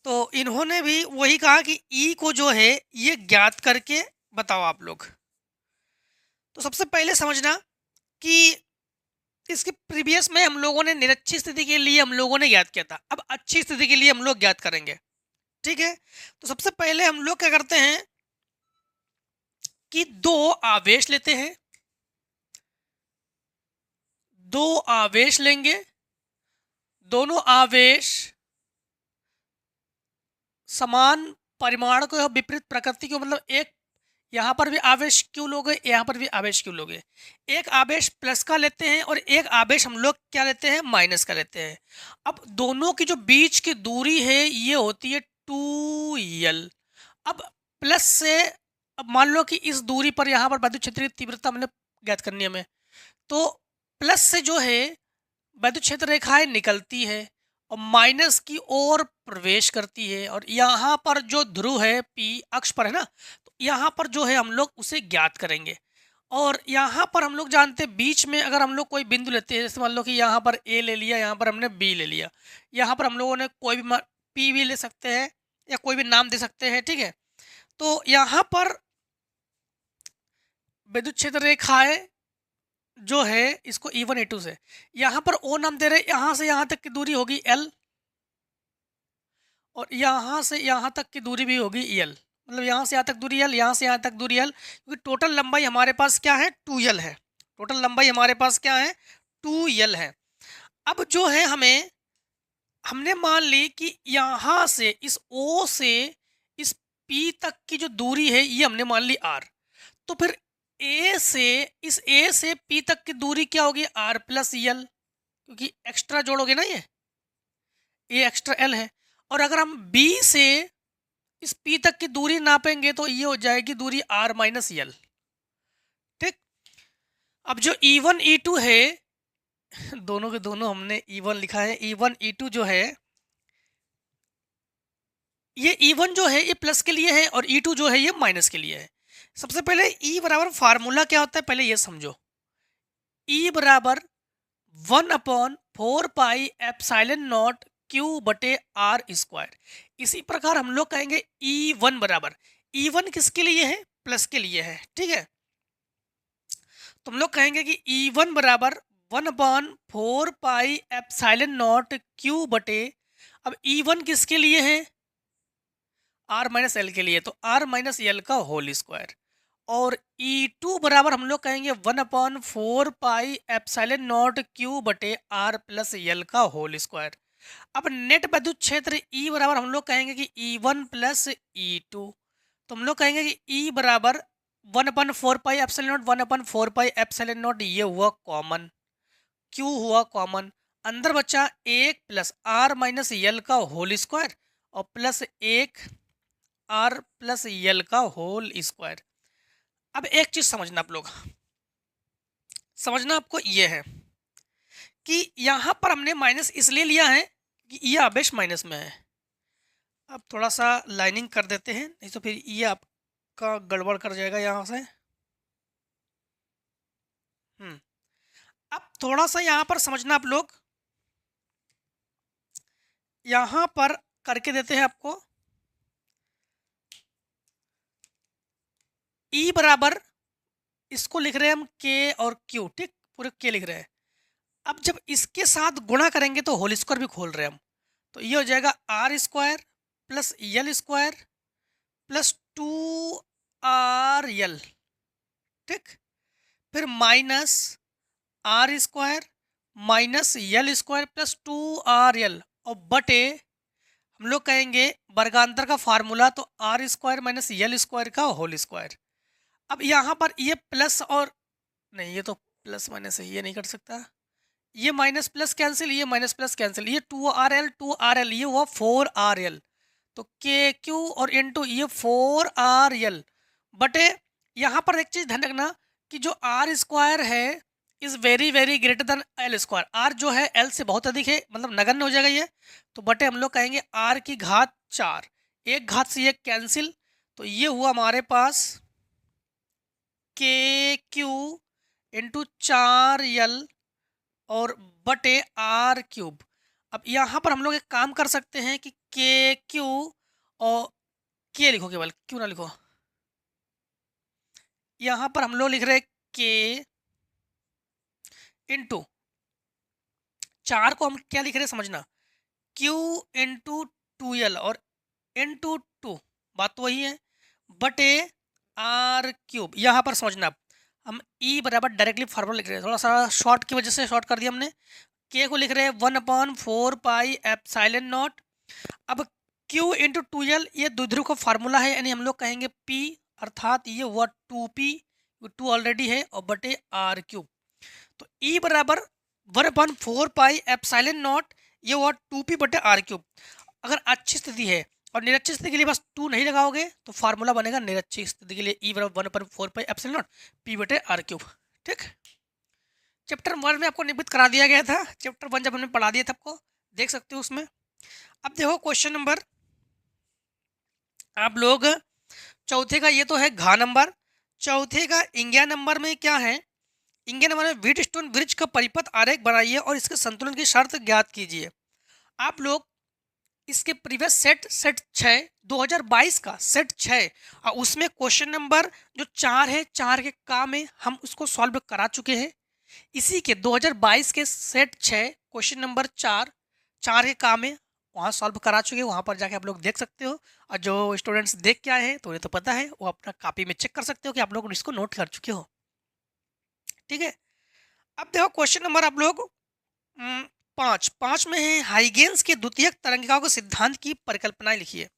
Speaker 1: तो इन्होंने भी वही कहा कि ई को जो है ये ज्ञात करके बताओ आप लोग। तो सबसे पहले समझना कि इसके प्रीवियस में हम लोगों ने निरक्षी स्थिति के लिए हम लोगों ने ज्ञात किया था, अब अच्छी स्थिति के लिए हम लोग ज्ञात करेंगे, ठीक है। तो सबसे पहले हम लोग क्या करते हैं कि दो आवेश लेते हैं, दो आवेश लेंगे, दोनों आवेश समान परिमाण को या विपरीत प्रकृति को, मतलब एक यहाँ पर भी आवेश क्यों लोगे, यहाँ पर भी आवेश क्यों लोगे, एक आवेश प्लस का लेते हैं और एक आवेश हम लोग क्या लेते हैं, माइनस का लेते हैं। अब दोनों की जो बीच की दूरी है ये होती है 2l। अब प्लस से, अब मान लो कि इस दूरी पर यहाँ पर वैद्युत क्षेत्र की तीव्रता हमने ज्ञात करनी है हमें, तो प्लस से जो है वैद्युत क्षेत्र रेखाएं निकलती है और माइनस की ओर प्रवेश करती है, और यहाँ पर जो ध्रुव है P अक्ष पर है ना, तो यहाँ पर जो है हम लोग उसे ज्ञात करेंगे। और यहाँ पर हम लोग जानते हैं बीच में अगर हम लोग कोई बिंदु लेते हैं, जैसे मान लो कि यहाँ पर A ले लिया, यहाँ पर हमने B ले लिया, यहाँ पर हम लोगों ने कोई भी P भी ले सकते हैं या कोई भी नाम दे सकते हैं, ठीक है। तो यहाँ पर विद्युत क्षेत्र रेखाएं जो है इसको E1 E2 से, यहाँ पर O नाम दे रहे, यहाँ से यहाँ तक की दूरी होगी L और यहाँ से यहाँ तक की दूरी भी होगी EL, मतलब यहाँ से यहाँ तक दूरी L, यहाँ से यहाँ तक दूरी L, क्योंकि टोटल लंबाई हमारे पास क्या है, 2L है, टोटल लंबाई हमारे पास क्या है, 2L है। अब जो है हमने मान ली कि यहाँ से इस O से इस P तक की जो दूरी है ये हमने मान ली R, तो फिर A से P तक की दूरी क्या होगी, R प्लस L, क्योंकि एक्स्ट्रा जोड़ोगे ना ये एक्स्ट्रा L है। और अगर हम B से इस P तक की दूरी नापेंगे तो ये हो जाएगी दूरी R माइनस L, ठीक। अब जो E1 E2 है, दोनों के दोनों हमने E1 लिखा है, E1 E2 जो है ये E1 जो है ये प्लस के लिए है और E2 जो है ये माइनस के लिए है। सबसे पहले E बराबर फार्मूला क्या होता है पहले ये समझो, E बराबर 1/4 पाई एप्सिलॉन नॉट Q बटे R स्क्वायर। इसी प्रकार हम लोग कहेंगे E1 बराबर, E1 किसके लिए है, प्लस के लिए है, ठीक है। तुम लोग कहेंगे कि E1 बराबर 1/4 पाई एप्सिलॉन नॉट Q बटे, अब E1 किसके लिए है, R माइनस एल के लिए, तो R माइनस एल का होल स्क्वायर। और E2 बराबर हम लोग कहेंगे 1/4 पाई एप्सिलॉन नॉट Q बटे R प्लस एल का होल स्क्वायर। अब नेट विद्युत क्षेत्र E बराबर हम लोग कहेंगे कि E1 प्लस E2, तो हम लोग कहेंगे कि E बराबर 1/4 pi epsilon not 1/4 pi epsilon not, ये हुआ कॉमन, Q हुआ कॉमन, अंदर बचा 1 प्लस R माइनस एल का होल स्क्वायर और प्लस 1 R प्लस एल का होल स्क्वायर। अब एक चीज समझना आप लोग, समझना आपको ये है कि यहाँ पर हमने माइनस इसलिए लिया है कि ये आवेश माइनस में है। अब थोड़ा सा लाइनिंग कर देते हैं, नहीं तो फिर ये आपका गड़बड़ कर जाएगा यहाँ से। अब थोड़ा सा यहाँ पर समझना आप लोग, यहाँ पर करके देते हैं आपको, E बराबर इसको लिख रहे हैं हम K और Q, ठीक, पूरे K लिख रहे हैं। अब जब इसके साथ गुणा करेंगे तो होल स्क्वायर भी खोल रहे हैं हम, तो ये हो जाएगा R square plus L square plus 2RL, ठीक, फिर minus R square minus L square plus 2RL और बटे हम लोग कहेंगे वर्गांतर का फार्मूला तो R square minus L square का होल स्क्वायर। अब यहाँ पर ये प्लस और नहीं, ये तो प्लस माइनस है, ये नहीं कर सकता, ये माइनस प्लस कैंसिल, ये माइनस प्लस कैंसिल, ये 2RL ये हुआ 4RL, तो के क्यू और इनटू ये 4RL बटे, यहाँ पर एक चीज ध्यान रखना कि जो आर स्क्वायर है is very very greater than L square. R जो है एल से बहुत अधिक है, मतलब नगण्य हो जाएगा ये, तो बटे हम लोग कहेंगे आर की घात 4, एक घात से ये कैंसिल, तो ये हुआ हमारे पास के क्यू इंटू 4L और बटे आर क्यूब। अब यहाँ पर हम लोग एक काम कर सकते हैं कि के क्यू और के लिखो, केवल क्यू ना लिखो, यहाँ पर हम लोग लिख रहे के इंटू 4 को हम क्या लिख रहे हैं समझना, Q इंटू 2L और इंटू 2, बात तो वही है, बटे आर क्यूब। यहाँ पर समझना हम E बराबर डायरेक्टली फार्मूला लिख रहे हैं, थोड़ा सा शॉर्ट की वजह से शॉर्ट कर दिया हमने। K को लिख रहे हैं 1/4 पाई एप्सिलॉन नॉट। अब Q इंटू 2L ये द्विध्रुव का फार्मूला है, यानी हम लोग कहेंगे P, अर्थात ये हुआ 2P, 2 ऑलरेडी है, और बटे आर क्यूब। तो E बराबर 1/4 पाई एप्सिलॉन नॉट, ये हुआ 2P बटे आर क्यूब। अगर अच्छी स्थिति है और निरक्षी स्थिति के लिए बस 2 नहीं लगाओगे तो फार्मूला बनेगा निरक्षी स्थिति के लिए E बराबर 1/4 पाई एप्सिलॉन नॉट P बटे आर क्यूब। ठीक, चैप्टर 1 में आपको निबंध करा दिया गया था, चैप्टर 1 जब हमने पढ़ा दिया था आपको, देख सकते हो उसमें। अब देखो क्वेश्चन नंबर, आप लोग चौथे का, ये तो है घा नंबर, चौथे का इंग्या नंबर में क्या है, इंग्या नंबर में व्हीटस्टोन ब्रिज का परिपथ आरेख बनाइए और इसके संतुलन की शर्त ज्ञात कीजिए। आप लोग इसके प्रीवियस सेट 6 2022 का सेट 6 और उसमें क्वेश्चन नंबर जो 4 है, 4 के का में हम उसको सॉल्व करा चुके हैं। इसी के 2022 के सेट 6 क्वेश्चन नंबर 4 के का में वहाँ सॉल्व करा चुके हैं, वहाँ पर जाके आप लोग देख सकते हो। और जो स्टूडेंट्स देख के आए हैं तो उन्हें तो पता है, वो अपना कॉपी में चेक कर सकते हो कि आप लोग इसको नोट कर चुके हो। ठीक है, अब देखो क्वेश्चन नंबर आप लोग 5 में है, हाइगेंस के द्वितीयक तरंगिकाओं के सिद्धांत की परिकल्पनाएं लिखिए।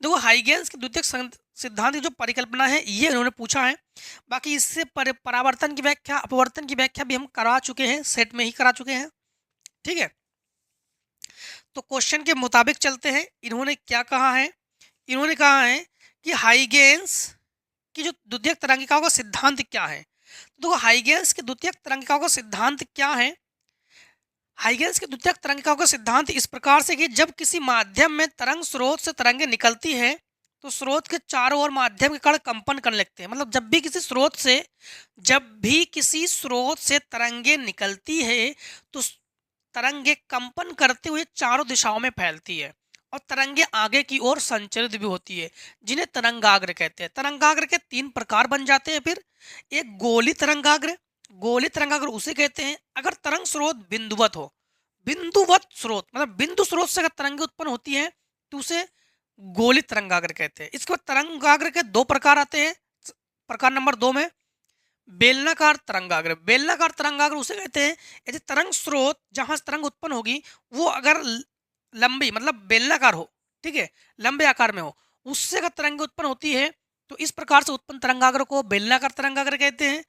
Speaker 1: देखो हाइगेंस के द्वितीयक सिद्धांत की जो परिकल्पना है ये उन्होंने पूछा है, बाकी इससे परावर्तन की व्याख्या, अपवर्तन की व्याख्या भी हम करा चुके हैं, सेट में ही करा चुके हैं। ठीक है, तो क्वेश्चन के मुताबिक चलते हैं। इन्होंने क्या कहा है, इन्होंने कहा है कि हाइगेंस की जो द्वितीयक तरंगिकाओं का सिद्धांत क्या है। तो हाइगेंस के द्वितीयक तरंगिकाओं का सिद्धांत क्या है, हाइगेंस के द्वितीयक तरंगिकाओं का सिद्धांत इस प्रकार से कि जब किसी माध्यम में तरंग स्रोत से तरंगे निकलती है तो स्रोत के चारों ओर माध्यम के कण कंपन करने लगते हैं। मतलब जब भी किसी स्रोत से तरंगे निकलती है तो तरंगे कंपन करते हुए चारों दिशाओं में फैलती है और तरंगे आगे की ओर संचरित भी होती है, जिन्हें तरंगाग्र कहते हैं। तरंगाग्र के 3 प्रकार बन जाते हैं। फिर एक गोली तरंगाग्र उसे कहते हैं अगर तरंग स्रोत बिंदुवत हो, बिंदुवत स्रोत मतलब बिंदु स्रोत से अगर तरंगे उत्पन्न होती है तो उसे गोली तरंगाग्र कहते हैं। इसके बाद तरंगाग्र के 2 प्रकार आते हैं। प्रकार नंबर 2 में बेलनाकार तरंगाग्र उसे कहते हैं यदि तरंग स्रोत जहां तरंग उत्पन्न होगी वो अगर लंबी मतलब बेलनाकार हो, ठीक है, लंबे आकार में हो, उससे अगर तरंगे उत्पन्न होती है तो इस प्रकार से उत्पन्न तरंगाग्र को बेलनाकार तरंगाग्र कहते हैं।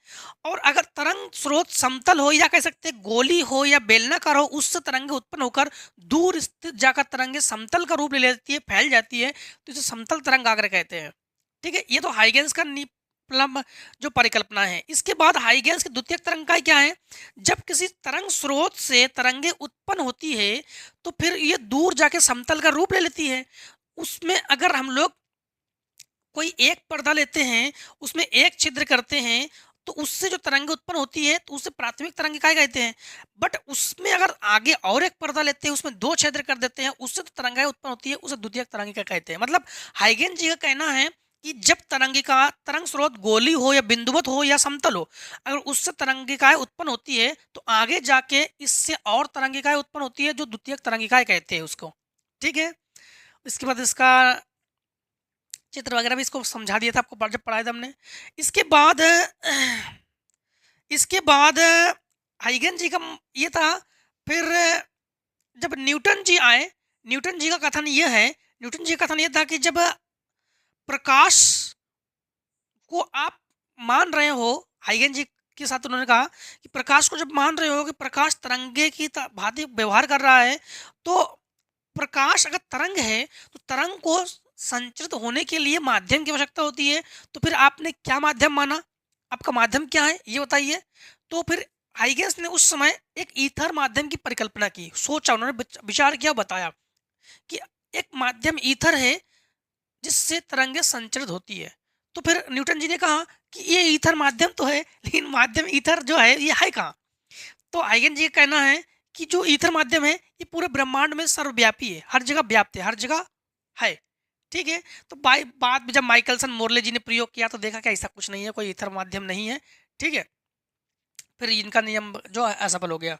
Speaker 1: और अगर तरंग स्रोत समतल हो या कह सकते हैं गोली हो या बेलनाकार हो, उससे तरंगे उत्पन्न होकर दूर स्थित जाकर तरंगे समतल का रूप ले लेती है, फैल जाती है, तो इसे समतल तरंगाग्र कहते हैं। ठीक है, ये तो हाइगेंस का जो परिकल्पना है। इसके बाद हाइगेंस की द्वितीयक तरंगिकाएं क्या है, जब किसी तरंग स्रोत से तरंगे उत्पन्न होती है तो फिर ये दूर जाके समतल का रूप ले लेती है। उसमें अगर हम लोग कोई एक पर्दा लेते हैं, उसमें एक छिद्र करते हैं तो उससे जो तरंगे उत्पन्न होती है तो उसे प्राथमिक तरंगिकाएं कहते हैं। बट उसमें अगर आगे और एक पर्दा लेते हैं, उसमें 2 छिद्र कर देते हैं, उससे तो तरंगाएं उत्पन्न होती है, उसे द्वितीयक तरंगिका कहते हैं। मतलब हाइगेंस जी का कहना है कि जब तरंग स्रोत गोली हो या बिंदुवत हो या समतल हो, अगर उससे तरंगिकाएं उत्पन्न होती है तो आगे जाके इससे और तरंगिकाएं उत्पन्न होती है जो द्वितीयक तरंगिकाएं कहते हैं उसको। ठीक है, इसके बाद इसका चित्र वगैरह भी इसको समझा दिया था आपको जब पढ़ाया था हमने। इसके बाद हाइगेंस जी का ये था। फिर जब न्यूटन जी आए, न्यूटन जी का कथन यह है, न्यूटन जी का कथन यह था कि जब प्रकाश को आप मान रहे हो, हाइगन जी के साथ उन्होंने कहा कि प्रकाश को जब मान रहे हो कि प्रकाश तरंगे की भांति व्यवहार कर रहा है, तो प्रकाश अगर तरंग है तो तरंग को संचरित होने के लिए माध्यम की आवश्यकता होती है। तो फिर आपने क्या माध्यम माना, आपका माध्यम क्या है ये बताइए। तो फिर हाइगेंस ने उस समय एक ईथर माध्यम की परिकल्पना की, सोचा, उन्होंने विचार किया, बताया कि एक माध्यम ईथर है जिससे तरंगे संचरित होती है। तो फिर न्यूटन जी ने कहा कि ये ईथर माध्यम तो है, लेकिन माध्यम ईथर जो है ये है कहाँ। तो आइगन जी का कहना है कि जो ईथर माध्यम है ये पूरे ब्रह्मांड में सर्वव्यापी है, हर जगह व्याप्त है, हर जगह है। ठीक है। तो बाद में जब माइकलसन मोर्ले जी ने प्रयोग किया तो देखा कि ऐसा कुछ नहीं है, कोई ईथर माध्यम नहीं है। ठीक है। फिर इनका नियम जो है असफल हो गया,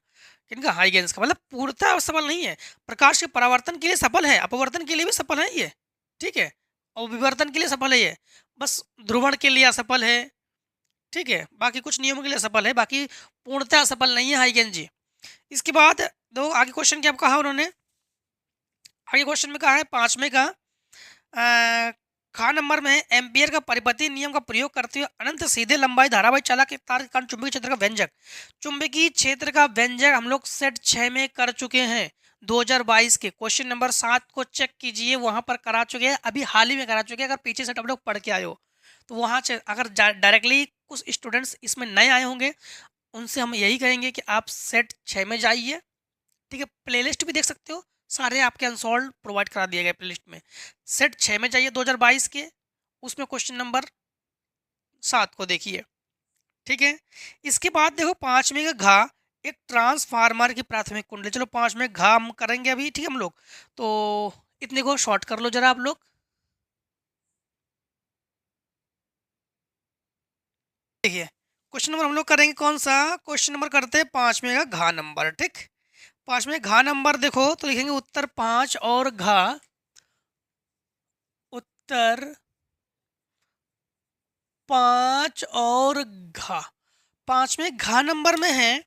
Speaker 1: इनका हाइगेंस का, मतलब पूर्णतः असफल नहीं है। प्रकाश के परावर्तन के लिए सफल है, अपवर्तन के लिए भी सफल है ये। ठीक है। और विवर्तन के लिए सफल है ये, बस ध्रुवण के लिए असफल है। ठीक है। बाकी कुछ नियमों के लिए सफल है, बाकी पूर्णतः सफल नहीं है हाइगेन जी। इसके बाद दो आगे क्वेश्चन क्या कहा उन्होंने, आगे क्वेश्चन में कहा है पांचवें का खा नंबर में एम्पियर का परिपति नियम का प्रयोग करते हुए अनंत सीधे लंबाई धारावाही चालक के तार के कारण चुंबकीय क्षेत्र का व्यंजक, चुंबकीय क्षेत्र का व्यंजक हम लोग सेट 6 में कर चुके हैं 2022 के। क्वेश्चन नंबर 7 को चेक कीजिए, वहां पर करा चुके हैं, अभी हाल ही में करा चुके हैं। अगर पीछे से आप लोग पढ़ के आए हो तो वहां से अगर डायरेक्टली कुछ स्टूडेंट्स इसमें नए आए होंगे उनसे हम यही कहेंगे कि आप सेट 6 में जाइए। ठीक है। प्लेलिस्ट भी देख सकते हो, सारे आपके अनसॉल्व प्रोवाइड करा दिए गए प्लेलिस्ट में। सेट 6 में जाइए 2022 के, उसमें क्वेश्चन नंबर 7 को देखिए। ठीक है। इसके बाद देखो पांचवें का घा, एक ट्रांसफार्मर की प्राथमिक कुंडली। चलो पांचवें घा हम करेंगे अभी। ठीक है। हम लोग तो इतने को शॉर्ट कर लो जरा आप लोग। देखिए क्वेश्चन नंबर हम लोग करेंगे कौन सा, क्वेश्चन नंबर करते हैं पांचवें का घा नंबर। ठीक। पांचवें घा नंबर देखो तो लिखेंगे उत्तर 5 और घा, उत्तर 5 और घा। पांचवें घा नंबर में है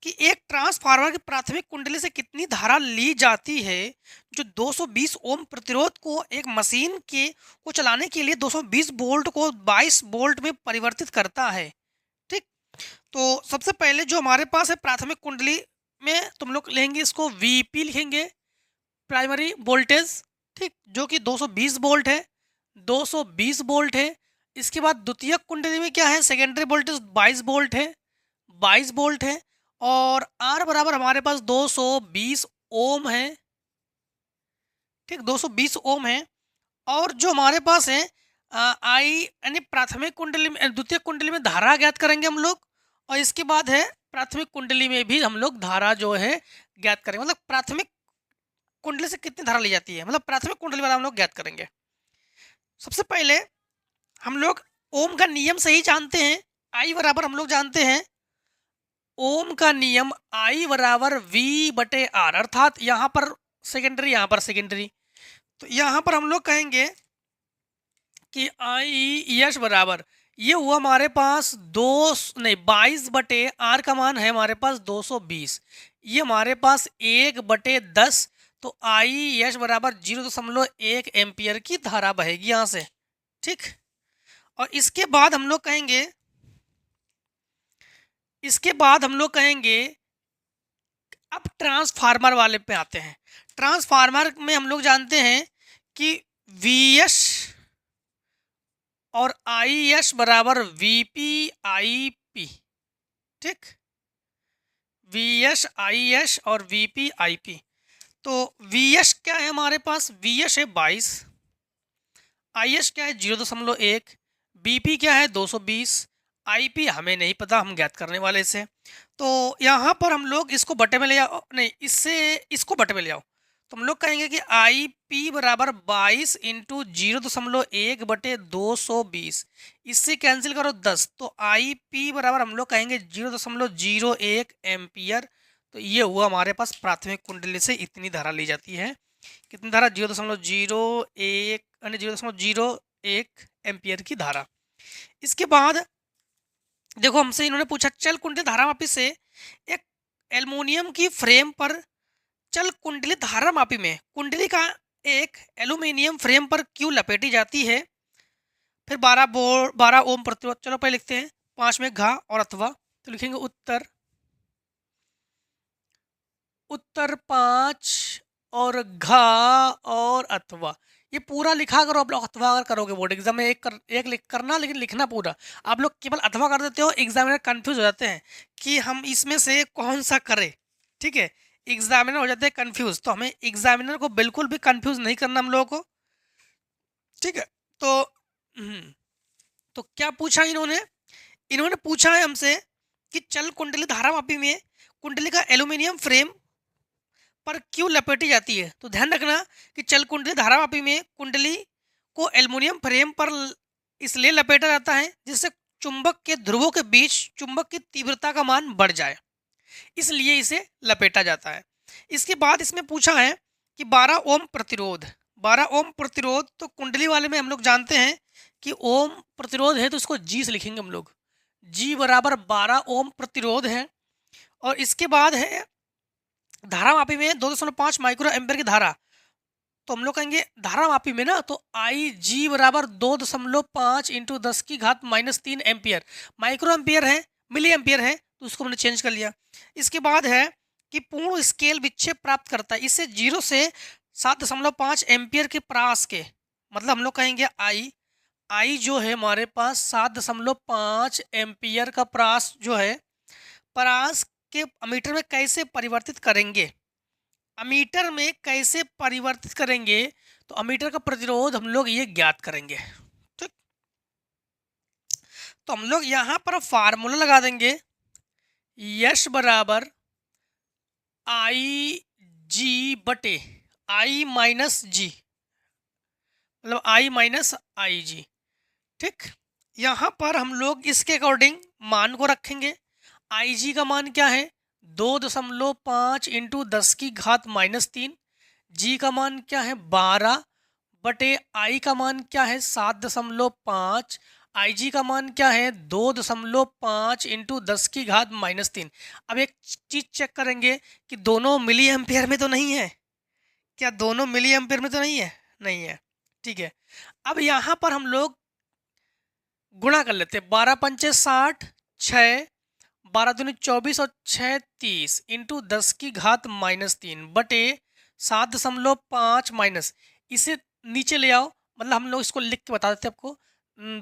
Speaker 1: कि एक ट्रांसफार्मर की प्राथमिक कुंडली से कितनी धारा ली जाती है जो 220 ओम प्रतिरोध को एक मशीन के को चलाने के लिए 220 वोल्ट को 22 वोल्ट में परिवर्तित करता है। ठीक। तो सबसे पहले जो हमारे पास है प्राथमिक कुंडली में तुम लोग लेंगे इसको वीपी लिखेंगे, प्राइमरी वोल्टेज। ठीक। जो कि 220 वोल्ट है, 220 वोल्ट है। इसके बाद द्वितीयक कुंडली में क्या है, सेकेंडरी वोल्टेज 22 वोल्ट है, 22 वोल्ट है। और आर बराबर हमारे पास 220 ओम है। ठीक। 220 ओम है। और जो हमारे पास है आई यानी प्राथमिक कुंडली में, द्वितीय कुंडली में धारा ज्ञात करेंगे हम लोग। और इसके बाद है प्राथमिक कुंडली में भी हम लोग धारा जो है ज्ञात करेंगे, मतलब प्राथमिक कुंडली से कितनी धारा ली जाती है, मतलब प्राथमिक कुंडली वाला हम लोग ज्ञात करेंगे। सबसे पहले हम लोग ओम का नियम सही जानते हैं, आई बराबर हम लोग जानते हैं ओम का नियम आई बराबर वी बटे आर, अर्थात यहाँ पर सेकेंडरी, यहाँ पर सेकेंडरी। तो यहाँ पर हम लोग कहेंगे कि आई यश बराबर ये हुआ हमारे पास 22 बटे आर का मान है हमारे पास 220, ये हमारे पास 1/10। तो आई यश बराबर 0.1 एम्पियर की धारा बहेगी यहाँ से। ठीक। और इसके बाद हम लोग कहेंगे, इसके बाद हम लोग कहेंगे अब ट्रांसफार्मर वाले पे आते हैं। ट्रांसफार्मर में हम लोग जानते हैं कि वी एस और आई एस बराबर वीपी आई पी। ठीक। वी एस आई एस और वीपी आई पी। तो वी एस क्या है हमारे पास, वी एस है 22, आई एस क्या है 0.1, बीपी क्या है 220, आईपी हमें नहीं पता, हम ज्ञात करने वाले से। तो यहाँ पर हम लोग इसको बटे में ले आओ, नहीं इससे इसको बटे में ले आओ। तो हम लोग कहेंगे कि आई पी बराबर 22 इंटू 0.1 बटे 220, इससे कैंसिल करो 10। तो आई पी बराबर हम लोग कहेंगे 0.01 एम्पियर। तो ये हुआ हमारे पास प्राथमिक कुंडली से इतनी धारा ली जाती है। कितनी धारा, 0.01 यानी 0.01 एम्पियर की धारा। इसके बाद देखो हमसे इन्होंने पूछा चल कुंडली धारामापी से एक एल्युमिनियम की फ्रेम पर चल कुंडली धारामापी में कुंडली का एक एल्यूमिनियम फ्रेम पर क्यों लपेटी जाती है। फिर 12 ओम प्रतिरोध। चलो पहले लिखते हैं 5 में घा और अथवा, तो लिखेंगे उत्तर, उत्तर 5 और घा और अथवा। ये पूरा लिखा करो आप लोग। अथवा अगर करोगे बोर्ड एग्जाम में एक लिख करना, लेकिन लिखना पूरा। आप लोग केवल अथवा कर देते हो, एग्जामिनर कंफ्यूज हो जाते हैं कि हम इसमें से कौन सा करें। ठीक है, एग्जामिनर हो जाते हैं कंफ्यूज, तो हमें एग्जामिनर को बिल्कुल भी कंफ्यूज नहीं करना हम लोगों को। ठीक है, तो तो क्या पूछा इन्होंने, इन्होंने पूछा है हमसे कि चल कुंडली धारामापी में कुंडली का एल्यूमिनियम फ्रेम पर क्यों लपेटी जाती है। तो ध्यान रखना कि चल कुंडली धारामापी में कुंडली को एल्युमिनियम फ्रेम पर इसलिए लपेटा जाता है जिससे चुंबक के ध्रुवों के बीच चुंबक की तीव्रता का मान बढ़ जाए, इसलिए इसे लपेटा जाता है। इसके बाद इसमें पूछा है कि 12 ओम प्रतिरोध। 12 ओम प्रतिरोध तो कुंडली वाले में हम लोग जानते हैं कि ओम प्रतिरोध है, तो इसको जी से लिखेंगे हम लोग। जी बराबर 12 ओम प्रतिरोध है। और इसके बाद है धारामापी में 2.5 माइक्रो एम्पियर की धारा। तो हम लोग कहेंगे धारामापी में ना, तो आई जी बराबर 2.5 इंटू 10⁻³ एम्पियर। माइक्रो एम्पियर है, मिली एम्पियर है, तो उसको हमने चेंज कर लिया। इसके बाद है कि पूर्ण स्केल विक्षेप प्राप्त करता है, इससे 0 से 7.5 एम्पियर के प्रास के, मतलब हम लोग कहेंगे आई जो है हमारे पास 7.5 एम्पियर का प्रास जो है, प्रास के अमीटर में कैसे परिवर्तित करेंगे। अमीटर में कैसे परिवर्तित करेंगे, तो अमीटर का प्रतिरोध हम लोग ये ज्ञात करेंगे। ठीक, तो हम लोग यहां पर फार्मूला लगा देंगे, यश बराबर आई जी बटे आई माइनस जी, मतलब आई माइनस आई जी। ठीक, यहां पर हम लोग इसके अकॉर्डिंग मान को रखेंगे। आई जी का मान क्या है, 2.5 इंटू 10⁻³ जी का मान क्या है 12 बटे आई का मान क्या है 7.5, आई जी का मान क्या है 2.5 इंटू 10⁻³ अब एक चीज चेक करेंगे कि दोनों मिली एम्पियर में तो नहीं है। क्या दोनों मिली एम्पियर में तो नहीं है? नहीं है। ठीक है, अब यहां पर हम लोग गुणा कर लेते हैं। 12 पंचे 60, 6, 12 दूनी 24 और 6 30 इंटू 10⁻³ बटे 7.5 माइनस, इसे नीचे ले आओ, मतलब हम लोग इसको लिख के बता देते आपको।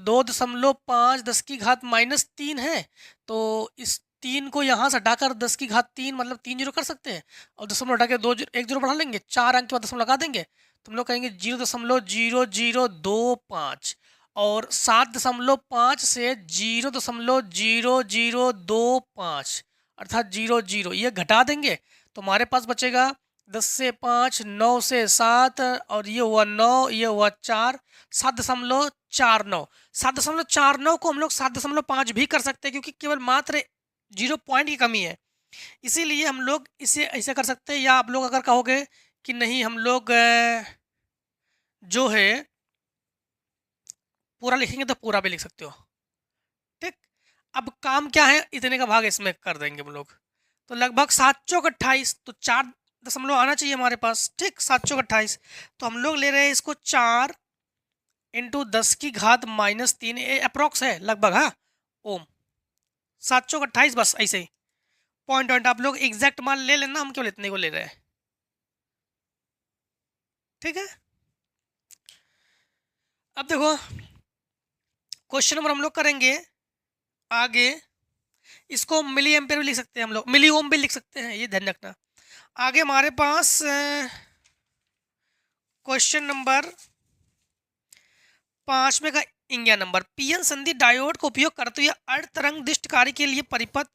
Speaker 1: 2.5 10⁻³ है, तो इस 3 को यहाँ से हटाकर 10⁻³ मतलब 3 जीरो कर सकते हैं, और दशमलव हटा के 1 जीरो बढ़ा लेंगे, 4 अंक के बाद दशमलव लगा देंगे, तो हम लोग कहेंगे 0.0025, और 7.5 से 0.0025 अर्थात 00 ये घटा देंगे, तो हमारे पास बचेगा 10 से 5, 9 से 7, और ये हुआ 9, ये हुआ 4, 7.49। 7.49 को हम लोग 7.5 भी कर सकते हैं, क्योंकि केवल मात्र 0 पॉइंट की कमी है, इसीलिए हम लोग इसे ऐसे कर सकते हैं। या आप लोग अगर कहोगे कि नहीं हम लोग जो है पूरा लिखेंगे, तो पूरा भी लिख सकते हो। ठीक, अब काम क्या है, इतने का भाग इसमें कर देंगे हम लोग, तो लगभग 7 चौक 28, तो 4 दशमलव आना चाहिए हमारे पास। ठीक, 7 चौक 28, तो हम लोग ले रहे हैं इसको 4 इंटू 10⁻³ अप्रोक्स है लगभग, हाँ ओम। 7 चौक 28, बस ऐसे ही पॉइंट आप लोग एग्जैक्ट मान ले लेना, हम केवल इतने को ले रहे हैं। ठीक है, अब देखो क्वेश्चन नंबर हम लोग करेंगे आगे, इसको मिली एम्पियर भी लिख सकते हैं हम लोग, मिली ओम भी लिख सकते हैं, ये ध्यान रखना। आगे हमारे पास क्वेश्चन नंबर 5 में का इंगिया नंबर, पीएन संधि डायोड का उपयोग करते हुए अर्ध तरंग दिष्ट कार्य के लिए परिपथ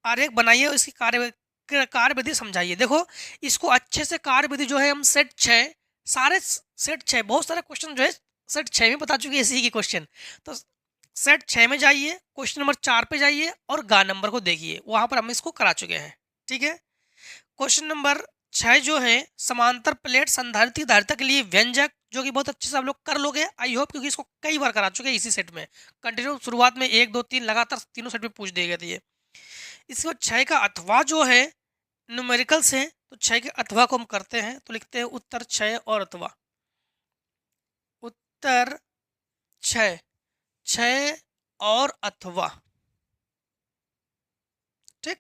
Speaker 1: आरेख बनाइए, इसकी कार्यविधि समझाइए। देखो इसको अच्छे से कार्यविधि जो है हम सेट 6, सारे सेट 6, बहुत सारे क्वेश्चन जो है सेट 6 में बता चुके हैं इसी के क्वेश्चन, तो सेट 6 में जाइए, क्वेश्चन नंबर 4 पे जाइए और गा नंबर को देखिए, वहां पर हम इसको करा चुके हैं। ठीक है, क्वेश्चन नंबर 6 जो है समांतर प्लेट संधारित्र धारिता के लिए व्यंजक, जो कि बहुत अच्छे से आप लोग कर लोगे आई होप, क्योंकि इसको कई बार करा चुके हैं इसी सेट में, कंटिन्यू शुरुआत में 1 2 3 लगातार तीनों सेट में पूछ दिए गए थे ये। इसके बाद 6 का अथवा जो है न्यूमेरिकल्स हैं तो 6 के अथवा को हम करते हैं, तो लिखते हैं उत्तर 6 और अथवा। उत्तर 6, 6 और अथवा। ठीक,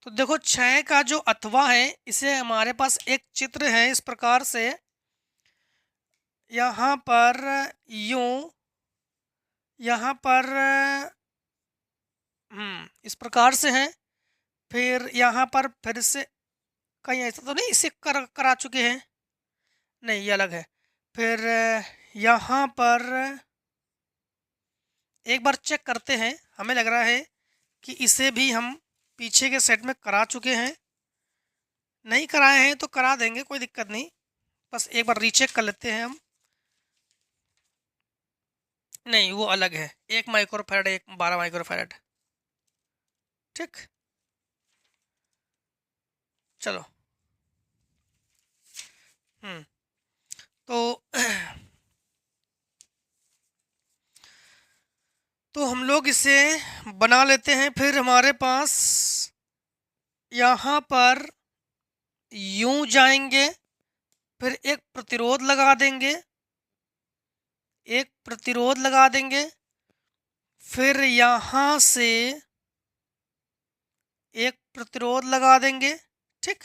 Speaker 1: तो देखो 6 का जो अथवा है, इसे हमारे पास एक चित्र है इस प्रकार से, यहाँ पर यूं, यहाँ पर इस प्रकार से है, फिर यहाँ पर फिर से कहीं ऐसा तो नहीं इसे करा चुके हैं, नहीं ये अलग है। फिर यहाँ पर एक बार चेक करते हैं, हमें लग रहा है कि इसे भी हम पीछे के सेट में करा चुके हैं, नहीं कराए हैं तो करा देंगे, कोई दिक्कत नहीं, बस एक बार रीचेक कर लेते हैं हम। नहीं वो अलग है, 1 माइक्रोफैरड, 12 माइक्रोफैरड। ठीक, चलो तो तो हम लोग इसे बना लेते हैं। फिर हमारे पास यहाँ पर यूं जाएंगे, फिर एक प्रतिरोध लगा देंगे, एक प्रतिरोध लगा देंगे, फिर यहाँ से एक प्रतिरोध लगा देंगे। ठीक,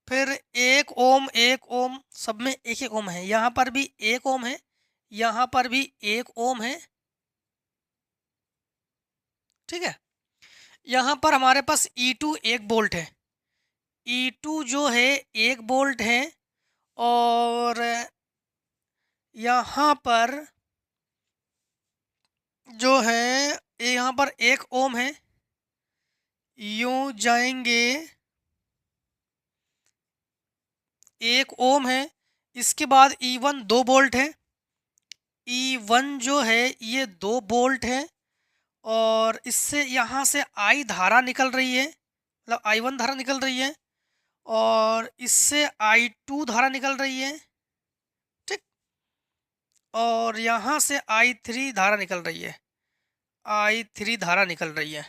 Speaker 1: फिर 1 ओम 1 ओम, सब में 1 ओम है, यहाँ पर भी 1 ओम है, यहाँ पर भी 1 ओम है। ठीक है, यहाँ पर हमारे पास E2 1 वोल्ट है, E2 जो है 1 वोल्ट है, और यहाँ पर जो है यहाँ पर 1 ओम है, यूं जाएंगे 1 ओम है, इसके बाद E1 2 वोल्ट है, E1 जो है ये 2 वोल्ट है, और इससे यहाँ से I धारा निकल रही है, मतलब I1 धारा निकल रही है, और इससे I2 धारा निकल रही है। ठीक, और यहाँ से I3 धारा निकल रही है, I3 धारा निकल रही है।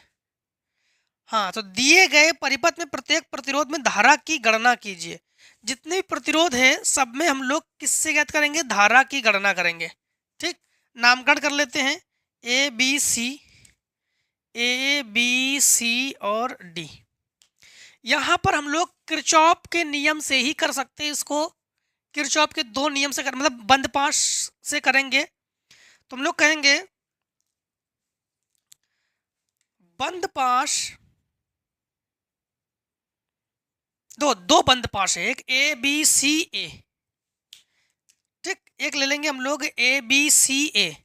Speaker 1: हाँ, तो दिए गए परिपथ में प्रत्येक प्रतिरोध में धारा की गणना कीजिए। जितने भी प्रतिरोध है सब में हम लोग किससे ज्ञात करेंगे, धारा की गणना करेंगे। ठीक, नामकरण कर लेते हैं, ए बी सी और डी। यहाँ पर हम लोग किरचॉफ के नियम से ही कर सकते हैं इसको, किरचॉफ के 2 नियम से मतलब बंद पाश से करेंगे। तो हम लोग कहेंगे बंद पाश, दो बंद पाश है, एक ए बी सी ए। ठीक, एक ले लेंगे हम लोग A B C A,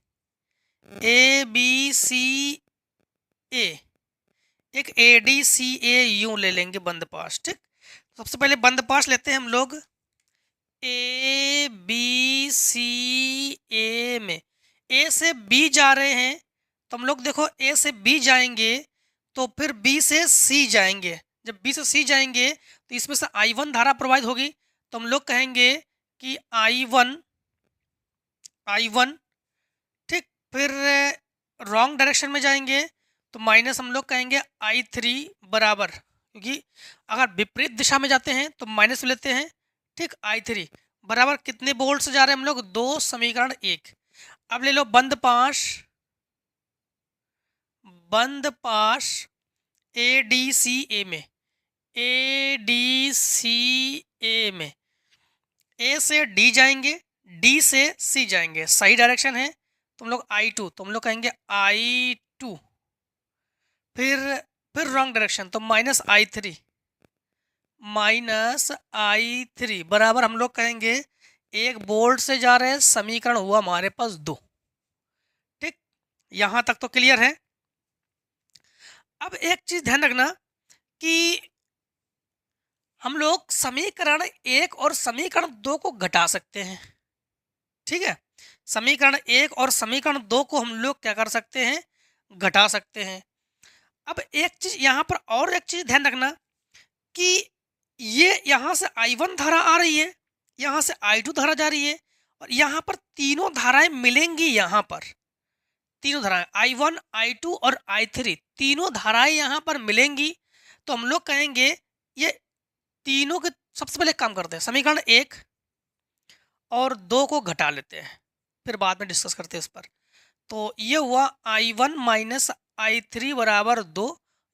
Speaker 1: A B C ए, एक ए डी सी ए यूं ले लेंगे बंद पाश। ठीक, सबसे पहले बंद पाश लेते हैं हम लोग, ए बी सी ए में ए से बी जा रहे हैं, तो हम लोग देखो ए से बी जाएंगे तो फिर बी से सी जाएंगे, जब बी से सी जाएंगे तो इसमें से I1 धारा प्रवाहित होगी, तो हम लोग कहेंगे कि I1, ठीक, फिर रॉन्ग डायरेक्शन में जाएंगे तो माइनस हम लोग कहेंगे I3 बराबर, क्योंकि अगर विपरीत दिशा में जाते हैं तो माइनस लेते हैं। ठीक, I3 बराबर कितने वोल्ट से जा रहे हैं हम लोग, 2 समीकरण 1। अब ले लो बंद पाश ए डी सी ए में, ए डी सी ए में ए से डी जाएंगे, डी से सी जाएंगे, सही डायरेक्शन है, तुम लोग I2, तो हम लोग कहेंगे I2, फिर रॉन्ग डायरेक्शन तो -I3 बराबर हम लोग कहेंगे 1 वोल्ट से जा रहे हैं, समीकरण हुआ हमारे पास 2। ठीक, यहां तक तो क्लियर है। अब एक चीज ध्यान रखना कि हम लोग समीकरण 1 और समीकरण 2 को घटा सकते हैं। ठीक है, समीकरण 1 और समीकरण 2 को हम लोग क्या कर सकते हैं, घटा सकते हैं। अब एक चीज यहाँ पर और एक चीज ध्यान रखना कि ये यहाँ से I1 धारा आ रही है, यहाँ से I2 धारा जा रही है, और यहाँ पर तीनों धाराएं मिलेंगी, यहाँ पर तीनों धाराएं I1, I2 और I3 तीनों धाराएं यहाँ पर मिलेंगी। तो हम लोग कहेंगे ये तीनों के सबसे पहले काम करते हैं, समीकरण 1 और 2 को घटा लेते हैं, फिर बाद में डिस्कस करते हैं इस पर। तो ये हुआ I1 माइनस I3 बराबर 2,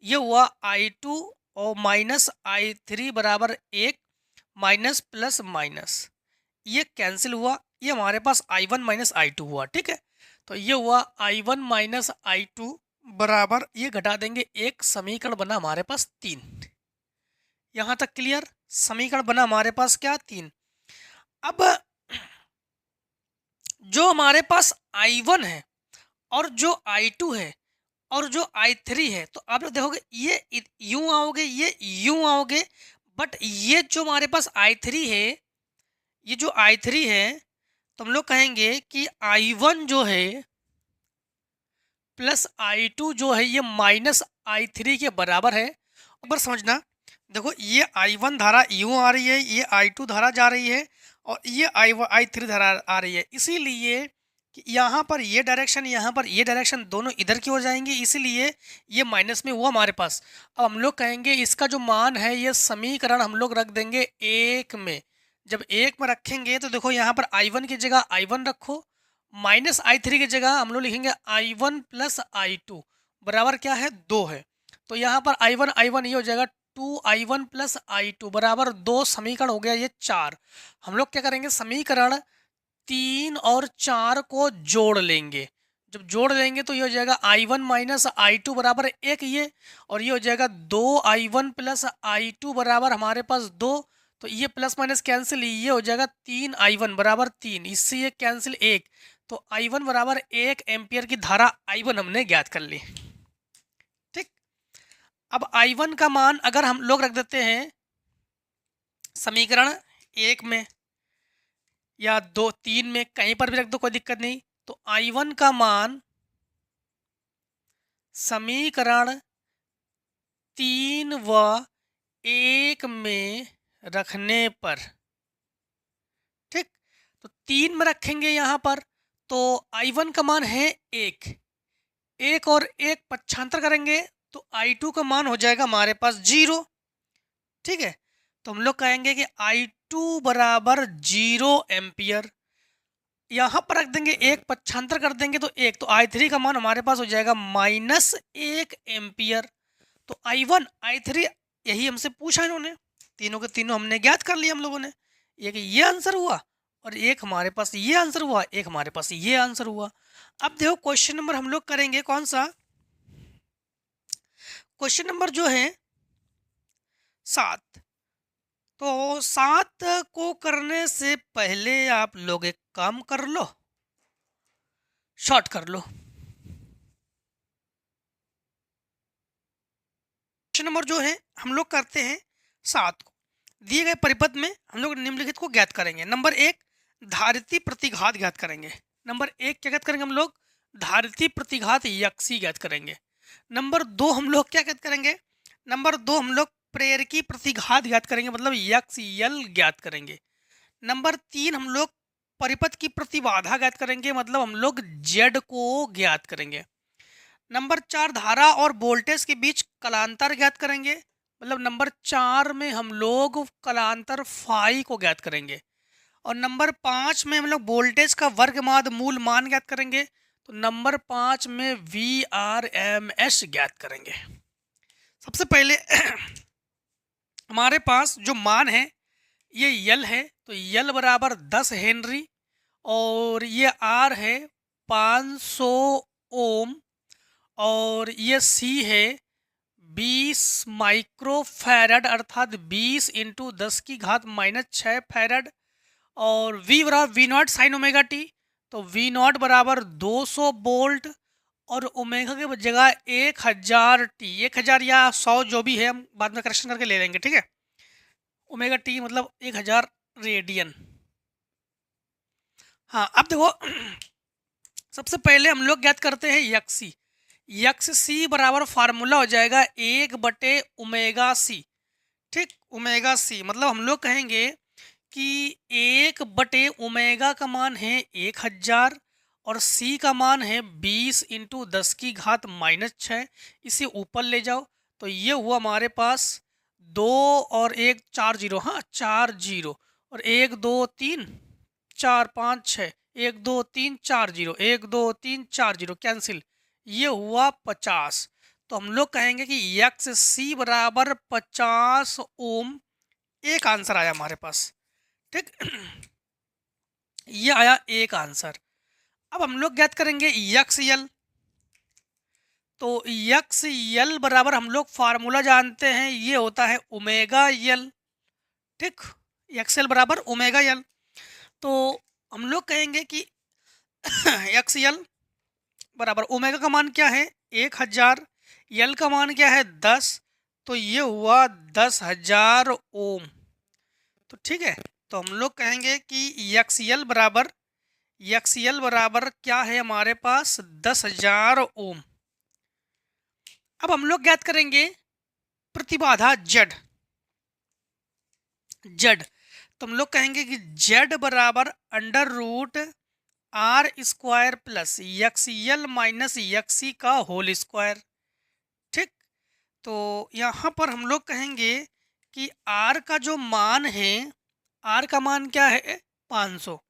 Speaker 1: ये हुआ I2 और माइनस I3 बराबर 1, माइनस प्लस माइनस ये कैंसिल हुआ, ये हमारे पास I1 माइनस I2 हुआ। ठीक है, तो ये हुआ I1 माइनस I2 बराबर, ये घटा देंगे, एक समीकरण बना हमारे पास 3। यहाँ तक क्लियर? समीकरण बना हमारे पास क्या? 3। अब जो हमारे पास I1 है और जो I2 है और जो I3 है, तो आप लोग देखोगे ये यूं आओगे, ये यूं आओगे, बट ये जो हमारे पास I3 है, ये जो I3 है, तो हम लोग कहेंगे कि I1 जो है प्लस I2 जो है ये माइनस I3 के बराबर है। एक बार समझना, देखो ये I1 धारा यूं आ रही है, ये I2 धारा जा रही है और ये I3 धारा आ रही है, इसीलिए कि यहाँ पर ये डायरेक्शन, यहाँ पर ये डायरेक्शन, दोनों इधर की ओर जाएंगे, इसीलिए ये माइनस में हुआ हमारे पास। अब हम लोग कहेंगे इसका जो मान है, ये समीकरण हम लोग रख देंगे 1 में। जब 1 में रखेंगे तो देखो यहाँ पर I1 की जगह I1 रखो, माइनस I3 की जगह हम लोग लिखेंगे I1 प्लस I2 बराबर क्या है? 2 है। तो यहाँ पर I1 ये हो जाएगा 2I1 प्लस I2 बराबर 2। समीकरण हो गया ये 4। हम लोग क्या करेंगे, समीकरण 3 और 4 को जोड़ लेंगे। जब जोड़ लेंगे तो ये हो जाएगा I1 माइनस I2 बराबर 1 ये, और ये हो जाएगा 2I1 प्लस I2 बराबर हमारे पास 2। तो ये प्लस माइनस कैंसिल, ये हो जाएगा 3I1 बराबर 3, इससे ये कैंसिल 1। तो I1 बराबर 1 एम्पियर की धारा I1 हमने ज्ञात कर ली। ठीक, अब I1 का मान अगर हम लोग रख देते हैं समीकरण 1 में या 2, 3 में, कहीं पर भी रख दो, कोई दिक्कत नहीं। तो I1 का मान समीकरण 3 व 1 में रखने पर, ठीक, तो 3 में रखेंगे यहाँ पर, तो I1 का मान है 1, 1 और 1 पक्षांतर करेंगे तो I2 का मान हो जाएगा हमारे पास 0। ठीक है, तो हम लोग कहेंगे कि I2 बराबर 0 एम्पियर। यहाँ पर रख देंगे 1, पक्षांतर कर देंगे तो 1, तो I3 का मान हमारे पास हो जाएगा माइनस 1 एम्पियर। तो I1 I3 यही हमसे पूछा इन्होंने, तीनों के तीनों हमने ज्ञात कर लिया हम लोगों ने। एक ये आंसर हुआ और एक हमारे पास ये आंसर हुआ, एक हमारे पास ये आंसर हुआ। अब देखो क्वेश्चन नंबर हम लोग करेंगे कौन सा, क्वेश्चन नंबर जो है 7। तो 7 को करने से पहले आप लोग एक काम कर लो, शॉर्ट कर लो। क्वेश्चन नंबर जो है हम लोग करते हैं 7 को, दिए गए परिपथ में हम लोग निम्नलिखित को ज्ञात करेंगे। नंबर 1 धारिती प्रतिघात ज्ञात करेंगे। नंबर 1 क्या ज्ञात करेंगे हम लोग? धारिती प्रतिघात यक्षी ज्ञात करेंगे। नंबर 2 हम लोग क्या ज्ञात करेंगे? नंबर 2 हम लोग प्रेरकी प्रतिघात ज्ञात करेंगे, मतलब यक्ष यल ज्ञात करेंगे। नंबर 3 हम लोग परिपथ की प्रतिबाधा ज्ञात करेंगे, मतलब हम लोग जेड को ज्ञात करेंगे। नंबर 4 धारा और वोल्टेज के बीच कलांतर ज्ञात करेंगे, मतलब नंबर 4 में हम लोग कलांतर फाई को ज्ञात करेंगे। और नंबर 5 में हम लोग वोल्टेज का वर्गमाद मूल मान ज्ञात करेंगे, तो नंबर 5 में VRMS ज्ञात करेंगे। सबसे पहले हमारे पास जो मान है ये यल है, तो यल बराबर 10 हेनरी, और ये आर है 500 ओम, और ये सी है 20 माइक्रोफैरड, अर्थात 20 इंटू 10 की घात माइनस 6 फैरड। और वी बराबर V naught sine omega T, तो वी नॉट बराबर 200 वोल्ट, और ओमेगा के जगह 1000 टी, 1000 या 100 जो भी है हम बाद में करेक्शन करके ले लेंगे। ठीक है, ओमेगा टी मतलब 1000 रेडियन। हाँ, अब देखो सबसे पहले हम लोग ज्ञात करते हैं यक्सी। यक्स सी बराबर फार्मूला हो जाएगा 1/ओमेगा सी। ठीक, ओमेगा सी मतलब हम लोग कहेंगे कि 1/ओमेगा का मान है 1000 और सी का मान है 20 इंटू 10 की घात माइनस 6। इसे ऊपर ले जाओ तो ये हुआ हमारे पास 2 और 1 4 जीरो, हाँ 4 जीरो, और 1 2 3 4 5 6, 1 2 3 4 जीरो, 1 2 3 4 जीरो, कैंसिल, ये हुआ 50। तो हम लोग कहेंगे कि एक्स सी बराबर 50 ओम, एक आंसर आया हमारे पास। ठीक ये आया एक आंसर। अब हम लोग ज्ञात करेंगे यक्स यल। तो यक्स यल बराबर हम लोग फार्मूला जानते हैं, ये होता है ओमेगा यल। ठीक, यक्स यल बराबर ओमेगा यल। तो हम लोग कहेंगे कि यक्स यल बराबर ओमेगा का मान क्या है 1000, यल का मान क्या है 10, तो ये हुआ 10,000 ओम। तो ठीक है, तो हम लोग कहेंगे कि यक्स यल बराबर क्या है हमारे पास 10,000 ओम। अब हम लोग ज्ञात करेंगे प्रतिबाधा जेड। तो हम लोग कहेंगे कि जेड बराबर under root R square plus x L minus x y का होल स्क्वायर। ठीक, तो यहाँ पर हम लोग कहेंगे कि आर का जो मान है, आर का मान क्या है 500,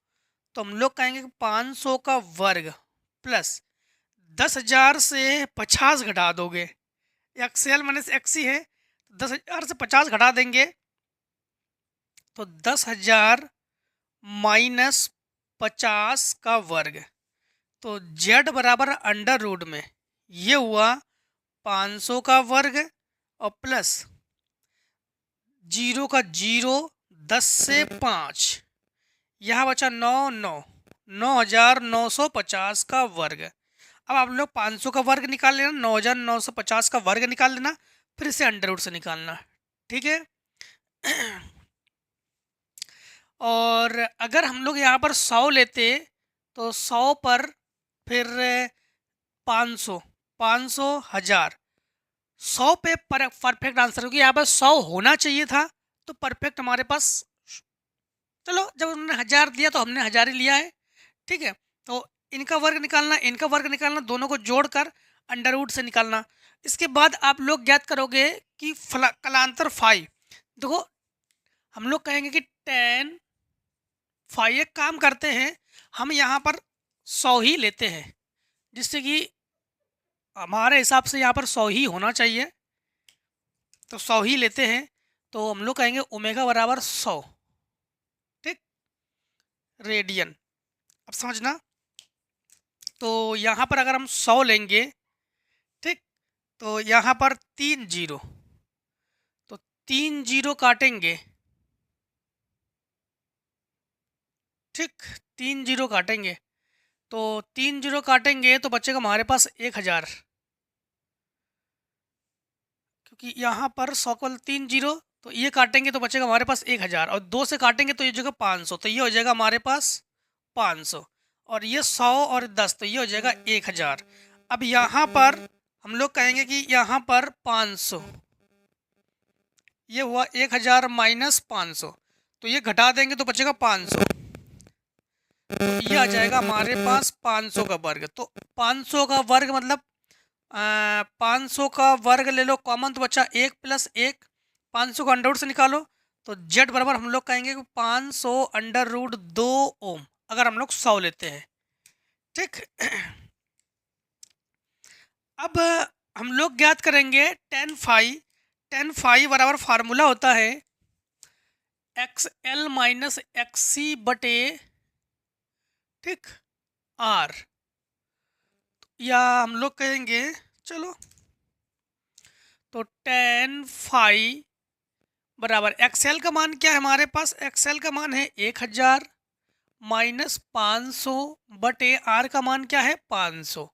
Speaker 1: तो हम लोग कहेंगे कि 500 का वर्ग प्लस 10,000 से 50 घटा दोगे, एक्सएल माइनस एक्सी है, 10,000 से 50 घटा देंगे तो 10,000 माइनस 50 का वर्ग। तो जेड बराबर अंडर रूट में ये हुआ 500 का वर्ग और प्लस 0 का 0, 10 से 5, यहाँ बचा 9,950 का वर्ग। अब आप लोग 500 का वर्ग निकाल लेना, 9,950 का वर्ग निकाल लेना, फिर इसे अंडर रूट से निकालना। ठीक है और अगर हम लोग यहाँ पर 100 लेते तो 100 पर फिर 500, 500, 1000, 100 पे परफेक्ट आंसर, क्योंकि यहाँ पर 100 होना चाहिए था तो परफेक्ट हमारे पास। चलो जब उन्होंने 1000 दिया तो हमने 1000 ही लिया है। ठीक है, तो इनका वर्ग निकालना, इनका वर्ग निकालना, दोनों को जोड़कर अंडर रूट से निकालना। इसके बाद आप लोग ज्ञात करोगे कि कलांतर फाई। देखो हम लोग कहेंगे कि tan फाई, एक काम करते हैं हम यहाँ पर 100 ही लेते हैं, जिससे कि हमारे हिसाब से यहाँ पर 100 ही होना चाहिए, तो 100 ही लेते हैं। तो हम लोग कहेंगे ओमेगा बराबर 100, ठीक, रेडियन। अब समझना, तो यहाँ पर अगर हम 100 लेंगे, ठीक, तो यहाँ पर 3 जीरो, तो 3 जीरो काटेंगे, ठीक, 3 जीरो काटेंगे, तो 3 जीरो काटेंगे तो बचेगा हमारे पास 1000, क्योंकि यहाँ पर 100 को 3 जीरो, तो ये काटेंगे तो बचेगा हमारे पास 1000, और 2 से काटेंगे तो ये जगह 500, तो ये हो जाएगा हमारे पास 500, और ये 100 और 10, तो ये हो जाएगा 1000। अब यहाँ पर हम लोग कहेंगे कि यहाँ पर 500, ये हुआ 1000 माइनस 500, तो ये घटा देंगे तो बचेगा 500, तो ये आ जाएगा हमारे पास 500 का वर्ग। तो 500 का वर्ग मतलब 500 का वर्ग ले लो कॉमन, तो बचा 1 प्लस 1, 500 का अंडर रूट से निकालो, तो जेड बराबर हम लोग कहेंगे कि 500 अंडर रूट 2 ओम, अगर हम लोग 100 लेते हैं। ठीक अब हम लोग ज्ञात करेंगे tan फाई बराबर फार्मूला होता है एक्स एल माइनस एक्स सी बटे, ठीक, आर, या हम लोग कहेंगे, चलो, तो tan फाई बराबर एक्सएल का मान क्या है हमारे पास, एक्सएल का मान है 1000 माइनस 500 बटे आर का मान क्या है 500,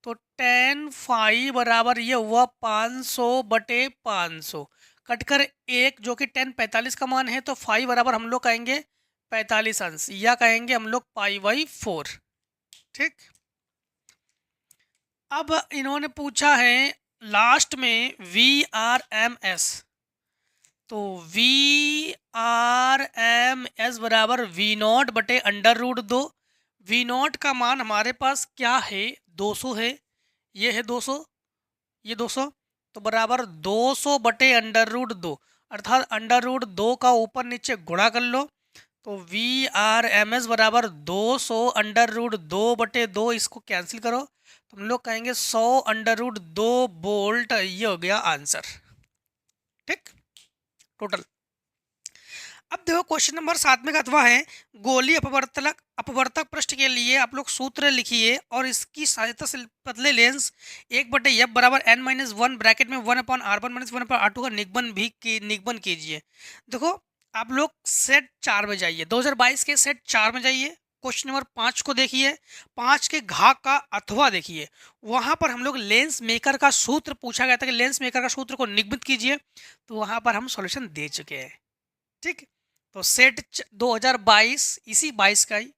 Speaker 1: तो tan फाई बराबर ये हुआ 500 बटे 500, कटकर 1, जो कि tan 45 का मान है, तो फाई बराबर हम लोग कहेंगे 45 अंश, या कहेंगे हम लोग π/4। ठीक, अब इन्होंने पूछा है लास्ट में VRMS, तो VRMS बराबर V0 बटे अंडर रूट 2। V0 का मान हमारे पास क्या है 200 है, ये है 200, ये 200, तो बराबर 200 बटे अंडर रूट 2, अर्थात अंडर रूट 2 का ऊपर नीचे गुणा कर लो। तो VRMS बराबर 200 अंडर रूट 2/2, इसको कैंसिल करो तो हम लोग कहेंगे 100 अंडर रूट 2 वोल्ट। ये हो गया आंसर। ठीक, टोटल। अब देखो क्वेश्चन नंबर 7 में कथवा है, गोली अपवर्तक पृष्ठ के लिए आप लोग सूत्र लिखिए और इसकी सहायता से पतले लेंस 1/F बराबर n-1 ब्रैकेट में 1/R1 - 1/R2 का निगमन कीजिए। देखो आप लोग सेट 4 में जाइए, 2022 के सेट 4 में जाइए, क्वेश्चन नंबर 5 को देखिए, 5 के घा का अथवा देखिए, वहां पर हम लोग लेंस मेकर का सूत्र पूछा गया था कि लेंस मेकर का सूत्र को निगमित कीजिए, तो वहां पर हम सॉल्यूशन दे चुके हैं। ठीक, तो सेट 2022 इसी 22 का ही,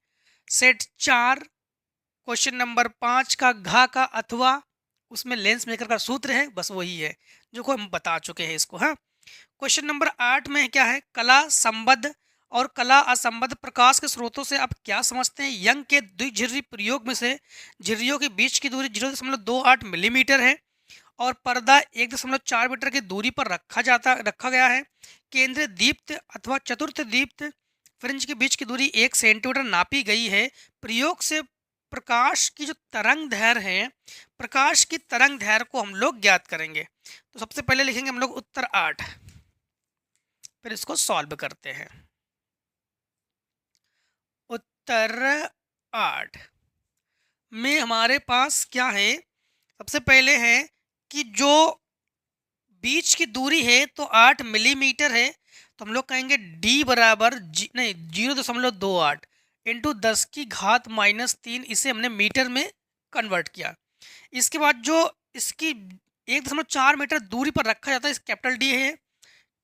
Speaker 1: सेट 4 क्वेश्चन नंबर 5 का घा का अथवा, उसमें लेंस मेकर का सूत्र है, बस वही है जो को हम बता चुके हैं इसको। हाँ, क्वेश्चन नंबर 8 में क्या है, कला संबद्ध और कला असंबद्ध प्रकाश के स्रोतों से आप क्या समझते हैं। यंग के द्विझिर्री प्रयोग में से झिर्रियों के बीच की दूरी 0.28 मिलीमीटर है और पर्दा 1.4 मीटर की दूरी पर रखा गया है। केंद्रीय दीप्त अथवा चतुर्थ दीप्त फ्रिंज के बीच की दूरी 1 सेंटीमीटर नापी गई है। प्रयोग से प्रकाश की जो तरंग दैर्घ्य है, प्रकाश की तरंग दैर्घ्य को हम लोग ज्ञात करेंगे। तो सबसे पहले लिखेंगे हम लोग उत्तर 8, फिर इसको सॉल्व करते हैं। उत्तर 8 में हमारे पास क्या है, सबसे पहले है कि जो बीच की दूरी है तो 8 मिलीमीटर है, तो हम लोग कहेंगे D बराबर 0.28 इंटू 10 की घात -3, इसे हमने मीटर में कन्वर्ट किया। इसके बाद जो इसकी 1.4 मीटर दूरी पर रखा जाता है, कैपिटल D है,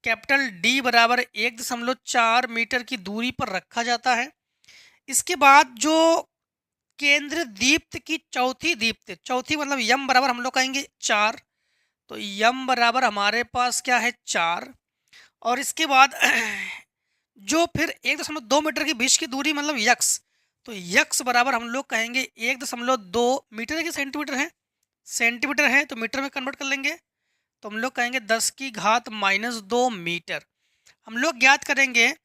Speaker 1: कैपिटल D बराबर 1.4 मीटर की दूरी पर रखा जाता है। इसके बाद जो केंद्र दीप्त की चौथी मतलब यम बराबर हम लोग कहेंगे 4, तो यम बराबर हमारे पास क्या है 4। और इसके बाद जो फिर 1.2 मीटर के बीच की दूरी मतलब यक्स, तो यक्स बराबर हम लोग कहेंगे 1.2 मीटर की सेंटीमीटर है तो मीटर में कन्वर्ट कर लेंगे, तो हम लोग कहेंगे 10 की घात -2 मीटर। हम लोग ज्ञात करेंगे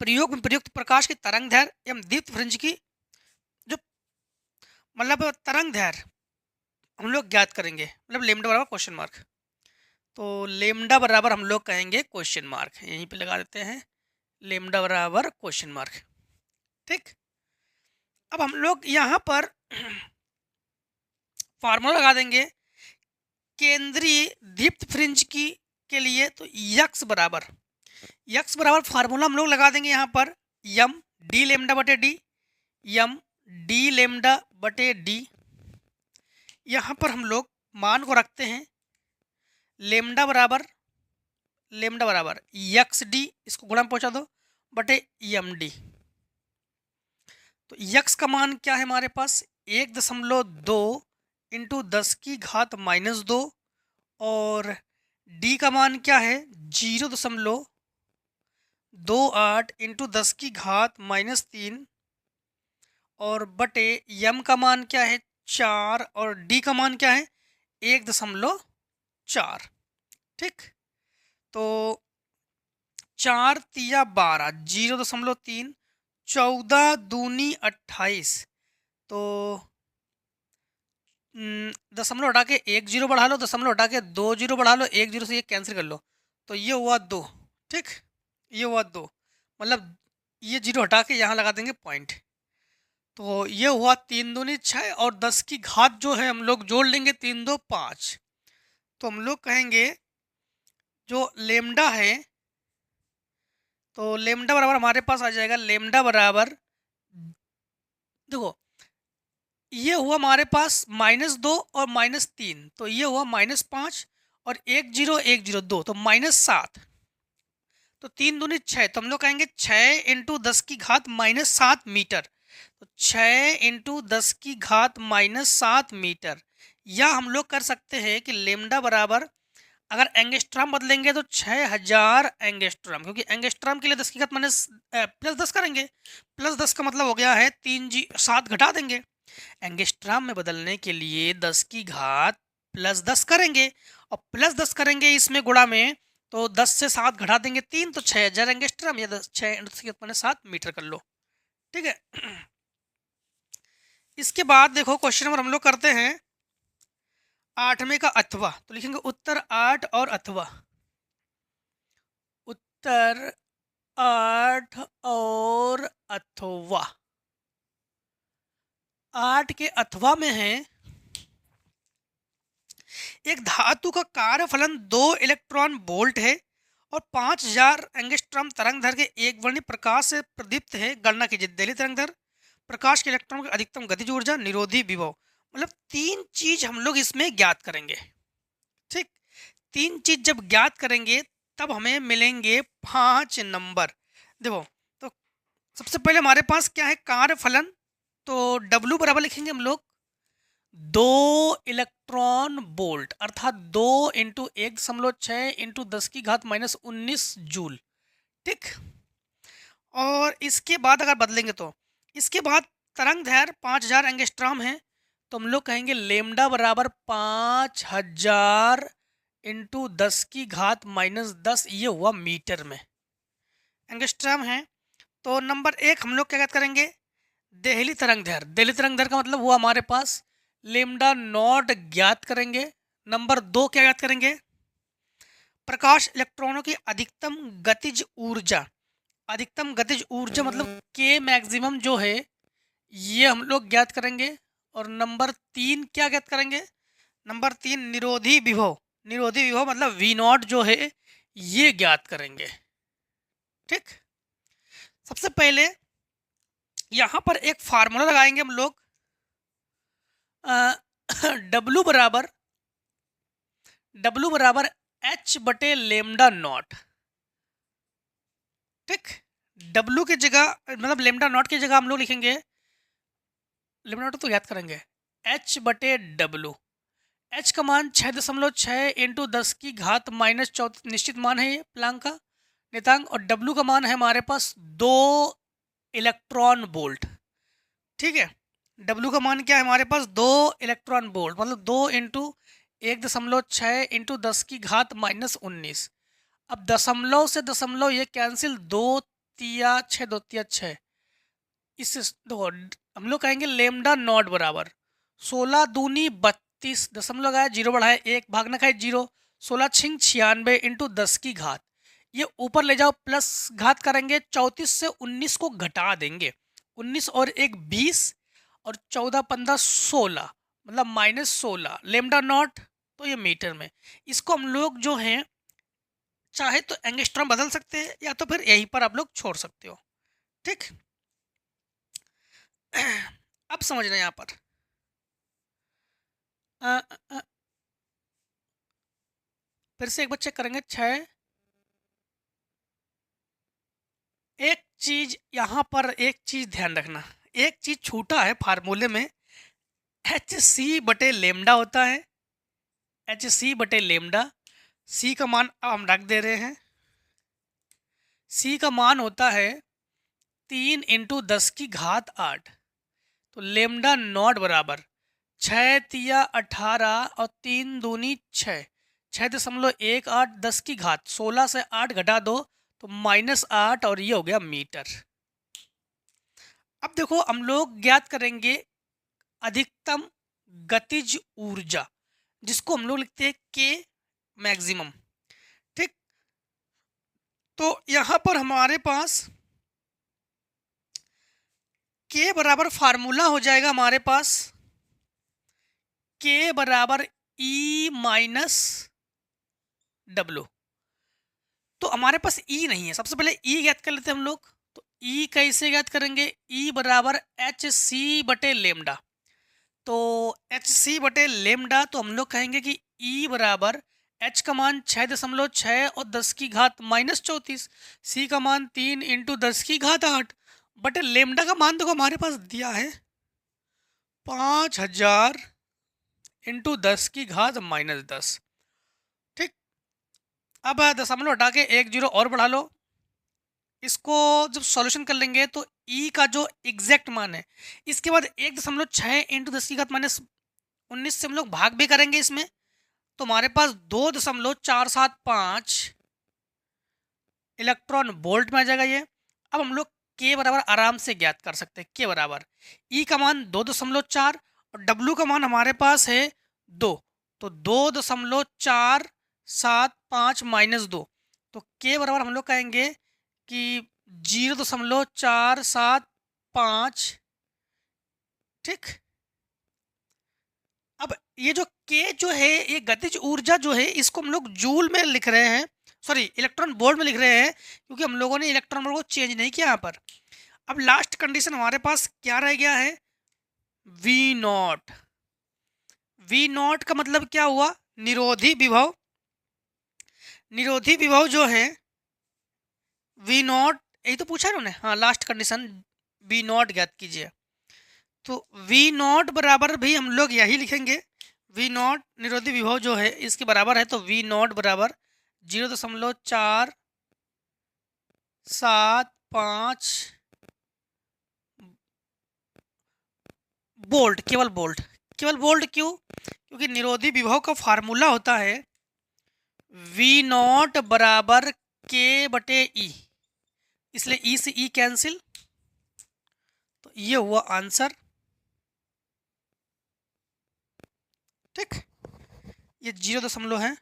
Speaker 1: प्रयोग में प्रयुक्त प्रकाश की तरंग दैर्घ्य एवं दीप्त फ्रिंज की जो मतलब तरंग दैर्घ्य हम लोग ज्ञात करेंगे, मतलब लेमडा बराबर क्वेश्चन मार्क। तो लेमडा बराबर हम लोग कहेंगे क्वेश्चन मार्क, यहीं पे लगा देते हैं, लेमडा बराबर क्वेश्चन मार्क। ठीक, अब हम लोग यहाँ पर फार्मूला लगा देंगे केंद्रीय दीप्त फ्रिंज की के लिए, तो यक्स बराबर फार्मूला हम लोग लगा देंगे यहाँ पर यम डी लेमडा बटे डी, यम डी लेमडा बटे डी। यहाँ पर हम लोग मान को रखते हैं लेमडा बराबर यक्स डी, इसको गुणा में पहुंचा दो, बटे यम डी। तो यक्स का मान क्या है हमारे पास 1.2 इंटू 10 की घात -2 और डी का मान क्या है 0.28 इंटू 10 की घात -3 और बटे यम का मान क्या है 4 और डी का मान क्या है 1.4। ठीक, तो 4 तिया 12, 0.3, 14 दूनी 28, तो दशमलव हटा के 1 जीरो बढ़ा लो, दशमलव हटा के 2 जीरो बढ़ा लो, 1 जीरो से ये कैंसिल कर लो, तो ये हुआ 2। ठीक, ये हुआ 2, मतलब ये जीरो हटा के यहाँ लगा देंगे पॉइंट, तो ये हुआ 3 दूनी 6 और 10 की घात जो है हम लोग जोड़ लेंगे 3 2 5, तो हम लोग कहेंगे जो लेमडा है, तो लेमडा बराबर हमारे पास आ जाएगा लेमडा बराबर, देखो ये हुआ हमारे पास -2 और -3, तो ये हुआ -5 और 1 0 1 0 2, तो -7, तो 3 दूनी 6, तो हम लोग कहेंगे 6 इंटू 10 की घात -7 मीटर, तो 6 इंटू 10 की घात -7 मीटर। या हम लोग कर सकते हैं कि लेमडा बराबर अगर एंगस्ट्रॉम बदलेंगे तो 6000 एंगस्ट्रॉम, क्योंकि एंगस्ट्रॉम के लिए 10 की घात +10 करेंगे, +10 का मतलब हो गया है 7 घटा देंगे। एंगस्ट्रॉम में बदलने के लिए 10 की घात +10 करेंगे और +10 करेंगे इसमें गुणा में, तो 10 से 7 घटा देंगे 3 तो 6000 एंगस्ट्रम या 6 × 7 मीटर कर लो। ठीक है। इसके बाद देखो क्वेश्चन नंबर हम लोग करते हैं 8वें का अथवा, तो लिखेंगे उत्तर 8 और अथवा। उत्तर 8 और अथवा। 8 के अथवा में है एक धातु का कार्यफलन 2 इलेक्ट्रॉन वोल्ट है और 5000 एंगस्ट्रॉम तरंगधर के एक वर्णी प्रकाश से प्रदीप्त है। गणना कीजिए देहली तरंगधर, प्रकाश के इलेक्ट्रॉन की अधिकतम गतिज ऊर्जा, निरोधी विभव। मतलब 3 चीज हम लोग इसमें ज्ञात करेंगे। ठीक, 3 चीज जब ज्ञात करेंगे तब हमें मिलेंगे 5 नंबर। देखो, तो सबसे पहले हमारे पास क्या है, कार्यफलन। तो W बराबर लिखेंगे हम लोग 2 इलेक्ट्रॉन वोल्ट, अर्थात 2 × 1.6 × 10⁻⁻19 जूल। ठीक, और इसके बाद अगर बदलेंगे तो इसके बाद तरंग दैर्घ्य 5000 एंगस्ट्रॉम है, तो हम लोग कहेंगे लेमडा बराबर 5000 × 10⁻−10, ये हुआ मीटर में एंगस्ट्रॉम है। तो नंबर 1 हम लोग क्या करेंगे, देहली तरंग दैर्घ्य। देहली तरंग दैर्घ्य का मतलब हुआ हमारे पास लेमडा नॉट ज्ञात करेंगे। नंबर 2 क्या ज्ञात करेंगे, प्रकाश इलेक्ट्रॉनों की अधिकतम गतिज ऊर्जा। अधिकतम गतिज ऊर्जा मतलब के मैक्सिमम जो है ये हम लोग ज्ञात करेंगे। और नंबर 3 क्या ज्ञात करेंगे, नंबर 3 निरोधी विभव। निरोधी विभव मतलब V0 जो है ये ज्ञात करेंगे। ठीक, सबसे पहले यहां पर एक फार्मूला लगाएंगे हम लोग, W बराबर H बटे लेमडा नॉट। ठीक, W की जगह मतलब लेमडा नॉट की जगह हम लोग लिखेंगे, लेमडा नॉट तो याद करेंगे, H बटे W। H का मान 6.6 × 10⁻⁻34 निश्चित मान है ये प्लैंक का नियतांक, और W का मान है हमारे पास 2 इलेक्ट्रॉन वोल्ट। ठीक है, W का मान क्या है हमारे पास, 2 इलेक्ट्रॉन वोल्ट, मतलब 2 × 1.6 × 10⁻⁻19। अब दशमलव से दशमलव ये कैंसिल, 2 तिया 6, 2 तिया 6। इससे देखो हम लोग कहेंगे लेमडा नॉट बराबर 16 दूनी 32, दशमलव लगाया 0 बढ़ाया 1, भागना खाए 0, 16 छिंग 96 × 10 की घात। ये ऊपर ले जाओ प्लस घात करेंगे, 34 से 19 को घटा देंगे, 19 और 1 20 और 14 15 16, मतलब -16 लेमडा नॉट। तो ये मीटर में, इसको हम लोग जो हैं चाहे तो एंगस्ट्रॉम बदल सकते हैं या तो फिर यहीं पर आप लोग छोड़ सकते हो। ठीक, अब समझना यहाँ पर फिर से एक बार चेक करेंगे 6। एक चीज यहाँ पर, एक चीज ध्यान रखना, एक चीज छूटा है फार्मूले में, HC बटे लेमडा होता है। HC बटे लेमडा, C का मान अब हम रख दे रहे हैं, C का मान होता है 3 × 10⁸। तो लेमडा नॉट बराबर 6 तिया 18 और 3 दूनी 6, 6.18 10⁻, 16 से 8 घटा दो तो -8, और ये हो गया मीटर। अब देखो हम लोग ज्ञात करेंगे अधिकतम गतिज ऊर्जा, जिसको हम लोग लिखते हैं के मैक्सिमम। ठीक, तो यहां पर हमारे पास के बराबर फार्मूला हो जाएगा हमारे पास के बराबर E - W। तो हमारे पास E नहीं है, सबसे पहले E ज्ञात कर लेते हैं हम लोग। तो E कैसे ज्ञात करेंगे, E बराबर HC बटे लेमडा। तो HC बटे लेमडा, तो हम लोग कहेंगे कि E बराबर H का मान 6.6 और 10⁻⁻34, C का मान 3 × 10⁸ बटे लेमडा का मान देखो हमारे पास दिया है 5000 × 10⁻−10। ठीक, अब दशमलव हटा के 1 0 और बढ़ा लो। इसको जब सॉल्यूशन कर लेंगे तो E का जो एग्जैक्ट मान है, इसके बाद 1.6 × 10⁻19 से हम लोग भाग भी करेंगे इसमें, तो हमारे पास 2.475 इलेक्ट्रॉन वोल्ट में आ जाएगा ये। अब हम लोग के बराबर आराम से ज्ञात कर सकते हैं। के बराबर ई का मान 2.4 और डब्ल्यू का मान हमारे पास है 2, तो 2.475 माइनस 2, तो के बराबर हम लोग कहेंगे कि 0.475। ठीक, अब ये जो के जो है, ये गतिज ऊर्जा जो है, इसको हम लोग जूल में लिख रहे हैं, सॉरी इलेक्ट्रॉन वोल्ट में लिख रहे हैं, क्योंकि हम लोगों ने इलेक्ट्रॉन वोल्ट को चेंज नहीं किया यहाँ पर। अब लास्ट कंडीशन हमारे पास क्या रह गया है, वी नॉट। वी नॉट का मतलब क्या हुआ, निरोधी विभव। निरोधी विभव जो है वी नॉट, यही तो पूछा है उन्होंने, हाँ लास्ट कंडीशन वी नॉट ज्ञात कीजिए। तो वी नॉट बराबर भी हम लोग यही लिखेंगे, वी नॉट निरोधी विभव जो है इसके बराबर है, तो वी नॉट बराबर 0.475 वोल्ट, केवल वोल्ट। केवल वोल्ट क्यों, क्योंकि निरोधी विभव का फार्मूला होता है वी नॉट बराबर के बटे ई, इसलिए ई से ई कैंसिल, तो ये हुआ आंसर। ठीक, ये 0 है।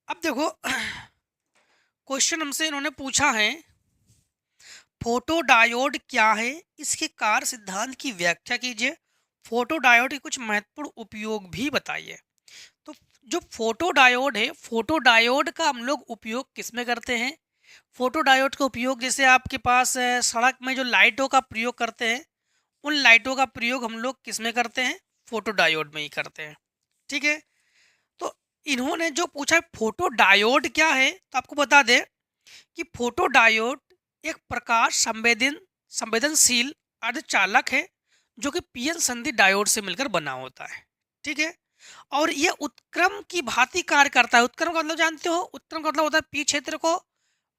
Speaker 1: अब देखो क्वेश्चन हमसे इन्होंने पूछा है फोटो डायोड क्या है, इसके कार्य सिद्धांत की व्याख्या कीजिए, फोटो डायोड के कुछ महत्वपूर्ण उपयोग भी बताइए। तो जो फोटो डायोड है, फोटो डायोड का हम लोग उपयोग किस में करते हैं, फोटो डायोड का उपयोग जैसे आपके पास सड़क में जो लाइटों का प्रयोग करते हैं, उन लाइटों का प्रयोग हम लोग किस में करते हैं, फोटो डायोड में ही करते हैं। ठीक है, तो इन्होंने जो पूछा है फोटो डायोड क्या है, तो आपको बता दें कि फोटो डायोड एक प्रकाश संवेदनशील अर्धचालक है जो कि पीएन संधि डायोड से मिलकर बना होता है। ठीक है, और यह उत्क्रम की भांति कार्य करता है। उत्क्रम का मतलब जानते हो, उत्क्रम का मतलब होता है पी क्षेत्र को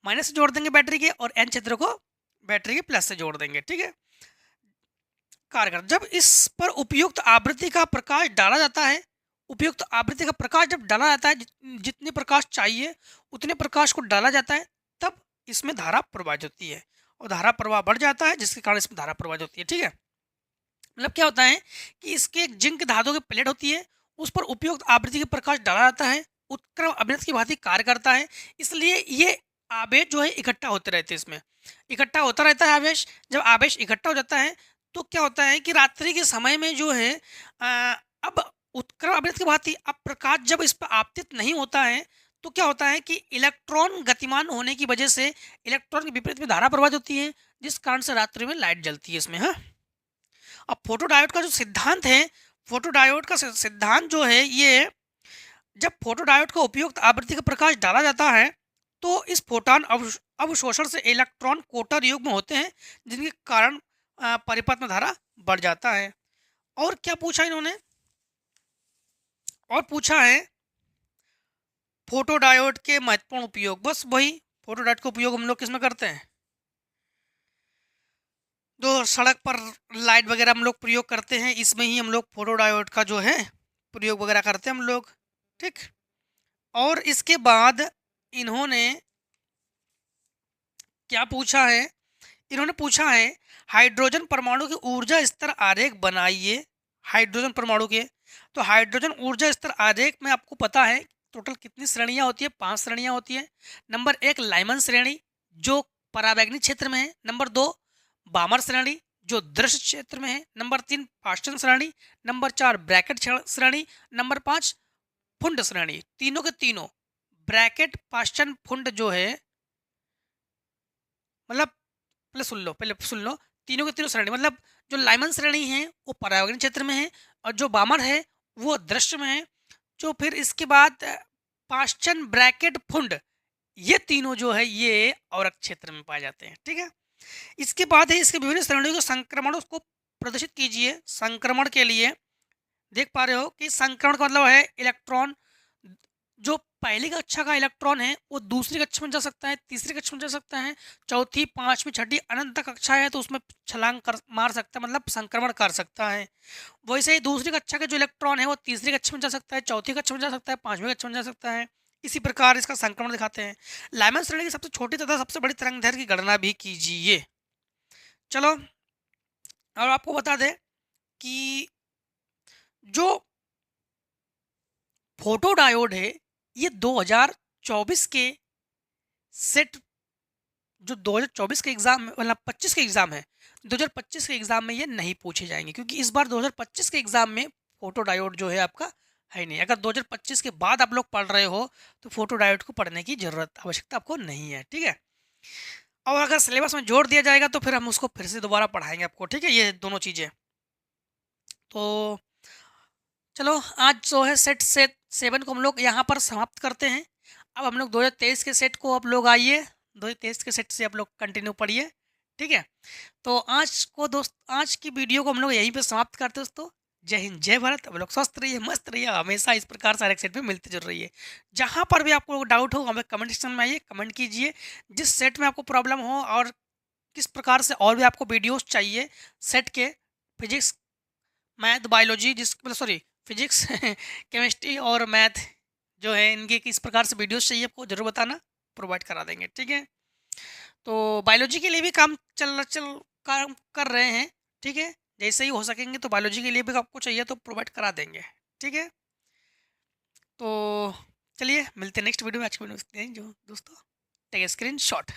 Speaker 1: माइनस से जोड़ देंगे बैटरी के, और एन क्षेत्र को बैटरी के प्लस से जोड़ देंगे। ठीक है, कार्य कर जब इस पर उपयुक्त आवृत्ति का प्रकाश डाला जाता है, उपयुक्त आवृत्ति का प्रकाश जब डाला जाता है, जितने प्रकाश चाहिए उतने प्रकाश को डाला जाता है, तब इसमें धारा प्रवाहित होती है, और धारा प्रवाह बढ़ जाता है जिसके कारण इसमें धारा प्रवाहित होती है। ठीक है, मतलब क्या होता है कि इसके एक जिंक धातु की प्लेट होती है, उस पर उपयुक्त आवृत्ति का प्रकाश डाला जाता है, उत्क्रम अभिनत की भांति कार्य करता है, इसलिए ये आवेश जो है इकट्ठा होते रहते हैं, इसमें इकट्ठा होता रहता है आवेश। जब आवेश इकट्ठा हो जाता है तो क्या होता है कि रात्रि के समय में जो है अब उत्क्रम अभिनत की भांति अब प्रकाश जब इस पर आपतित नहीं होता है, तो क्या होता है कि इलेक्ट्रॉन गतिमान होने की वजह से इलेक्ट्रॉन के विपरीत में धारा प्रवाहित होती है, जिस कारण से रात्रि में लाइट जलती है इसमें। हाँ, अब फोटो डायोड का जो सिद्धांत है, फोटो डायोड का सिद्धांत जो है, ये जब फोटो डायोड का उपयुक्त आवृत्ति का प्रकाश डाला जाता है तो इस फोटोन अवशोषण से इलेक्ट्रॉन कोटर युग्म होते हैं, जिनके कारण परिपथ में धारा बढ़ जाता है। और क्या पूछा इन्होंने, और पूछा है फोटो डायोड के महत्वपूर्ण उपयोग। बस वही फोटो डायोड का उपयोग हम लोग किस में करते हैं, जो सड़क पर लाइट वगैरह हम लोग प्रयोग करते हैं, इसमें ही हम लोग फोटो डायोड का जो है प्रयोग वगैरह करते हैं हम लोग। ठीक, और इसके बाद इन्होंने क्या पूछा है, इन्होंने पूछा है हाइड्रोजन परमाणु के ऊर्जा स्तर आरेख बनाइए। हाइड्रोजन परमाणु के, तो हाइड्रोजन ऊर्जा स्तर आरेख में आपको पता है टोटल कितनी श्रेणियां होती है, 5 श्रेणियां होती है। नंबर 1 लाइमन श्रेणी जो पराबैंगनी क्षेत्र में है, नंबर 2 बामर श्रेणी जो दृश्य क्षेत्र में है, नंबर 3 पाश्चन श्रेणी, नंबर 4 ब्रैकेट श्रेणी, नंबर 5 फुंड श्रेणी। तीनों के तीनों ब्रैकेट पाश्चन फुंड जो है, मतलब पहले सुन लो, तीनों के तीनों श्रेणी मतलब जो लाइमन श्रेणी है वो पराबैंगनी क्षेत्र में है, और जो बामर है वो दृश्य में है, जो फिर इसके बाद पाश्चन ब्रैकेट फुंड, ये तीनों जो है ये औरक क्षेत्र में पाए जाते हैं। ठीक है, इसके बाद है इसके विभिन्न श्रेणियों के संक्रमण को प्रदर्शित कीजिए। संक्रमण के लिए देख पा रहे हो कि संक्रमण का मतलब है इलेक्ट्रॉन जो पहली कक्षा का इलेक्ट्रॉन है वो दूसरी कक्षा में जा सकता है, तीसरी कक्षा में जा सकता है, चौथी, पांचवी, छठी अनंत तक कक्षा है तो उसमें छलांग कर मार सकता है, मतलब संक्रमण कर सकता है। वैसे ही दूसरी कक्षा के जो इलेक्ट्रॉन है वो तीसरी कक्षा में जा सकता है, चौथी कक्षा में जा सकता है, पांचवी कक्षा में जा सकता है। इसी प्रकार इसका संक्रमण दिखाते हैं। लाइमन श्रेणी की सबसे छोटी तथा सबसे बड़ी तरंगदैर्घ्य की गणना भी कीजिए। चलो, और आपको बता दें कि जो फोटो डायोड है ये 2024 के सेट, जो 2024 के एग्जाम मतलब 25 के एग्जाम है, 2025 के एग्जाम में ये नहीं पूछे जाएंगे, क्योंकि इस बार 2025 के एग्जाम में फोटो डायोड जो है आपका है नहीं। अगर 2025 के बाद आप लोग पढ़ रहे हो तो फोटो डायोड को पढ़ने की जरूरत, आवश्यकता आपको नहीं है, ठीक है। और अगर सिलेबस में जोड़ दिया जाएगा तो फिर हम उसको फिर से दोबारा पढ़ाएंगे आपको, ठीक है, ये दोनों चीज़ें। तो चलो, आज जो है सेट 7 को हम लोग यहाँ पर समाप्त करते हैं। अब हम लोग 2023 के सेट को, आप लोग आइए 2023 के सेट से आप लोग कंटिन्यू पढ़िए, ठीक है। तो आज की वीडियो को हम लोग यहीं पे समाप्त करते हैं दोस्तों। जय हिंद, जय भारत। आप लोग स्वस्थ रहिए, मस्त रहिए, हमेशा इस प्रकार से हर एक सेट में मिलते जरूर रहिए। जहाँ पर भी आपको डाउट हो हमें कमेंट सेक्शन में आइए, कमेंट कीजिए। जिस सेट में आपको प्रॉब्लम हो और किस प्रकार से और भी आपको वीडियोस चाहिए सेट के, फिजिक्स, मैथ, बायोलॉजी, जिस मतलब सॉरी फिजिक्स केमिस्ट्री और मैथ जो है, इनके किस प्रकार से वीडियोस चाहिए आपको ज़रूर बताना, प्रोवाइड करा देंगे, ठीक है। तो बायोलॉजी के लिए भी काम कर रहे हैं, ठीक है। जैसे ही हो सकेंगे तो बायोलॉजी के लिए भी आपको चाहिए तो प्रोवाइड करा देंगे, ठीक है। तो चलिए मिलते हैं नेक्स्ट वीडियो में। आज की वीडियो में जो दोस्तों टेक स्क्रीन शॉट।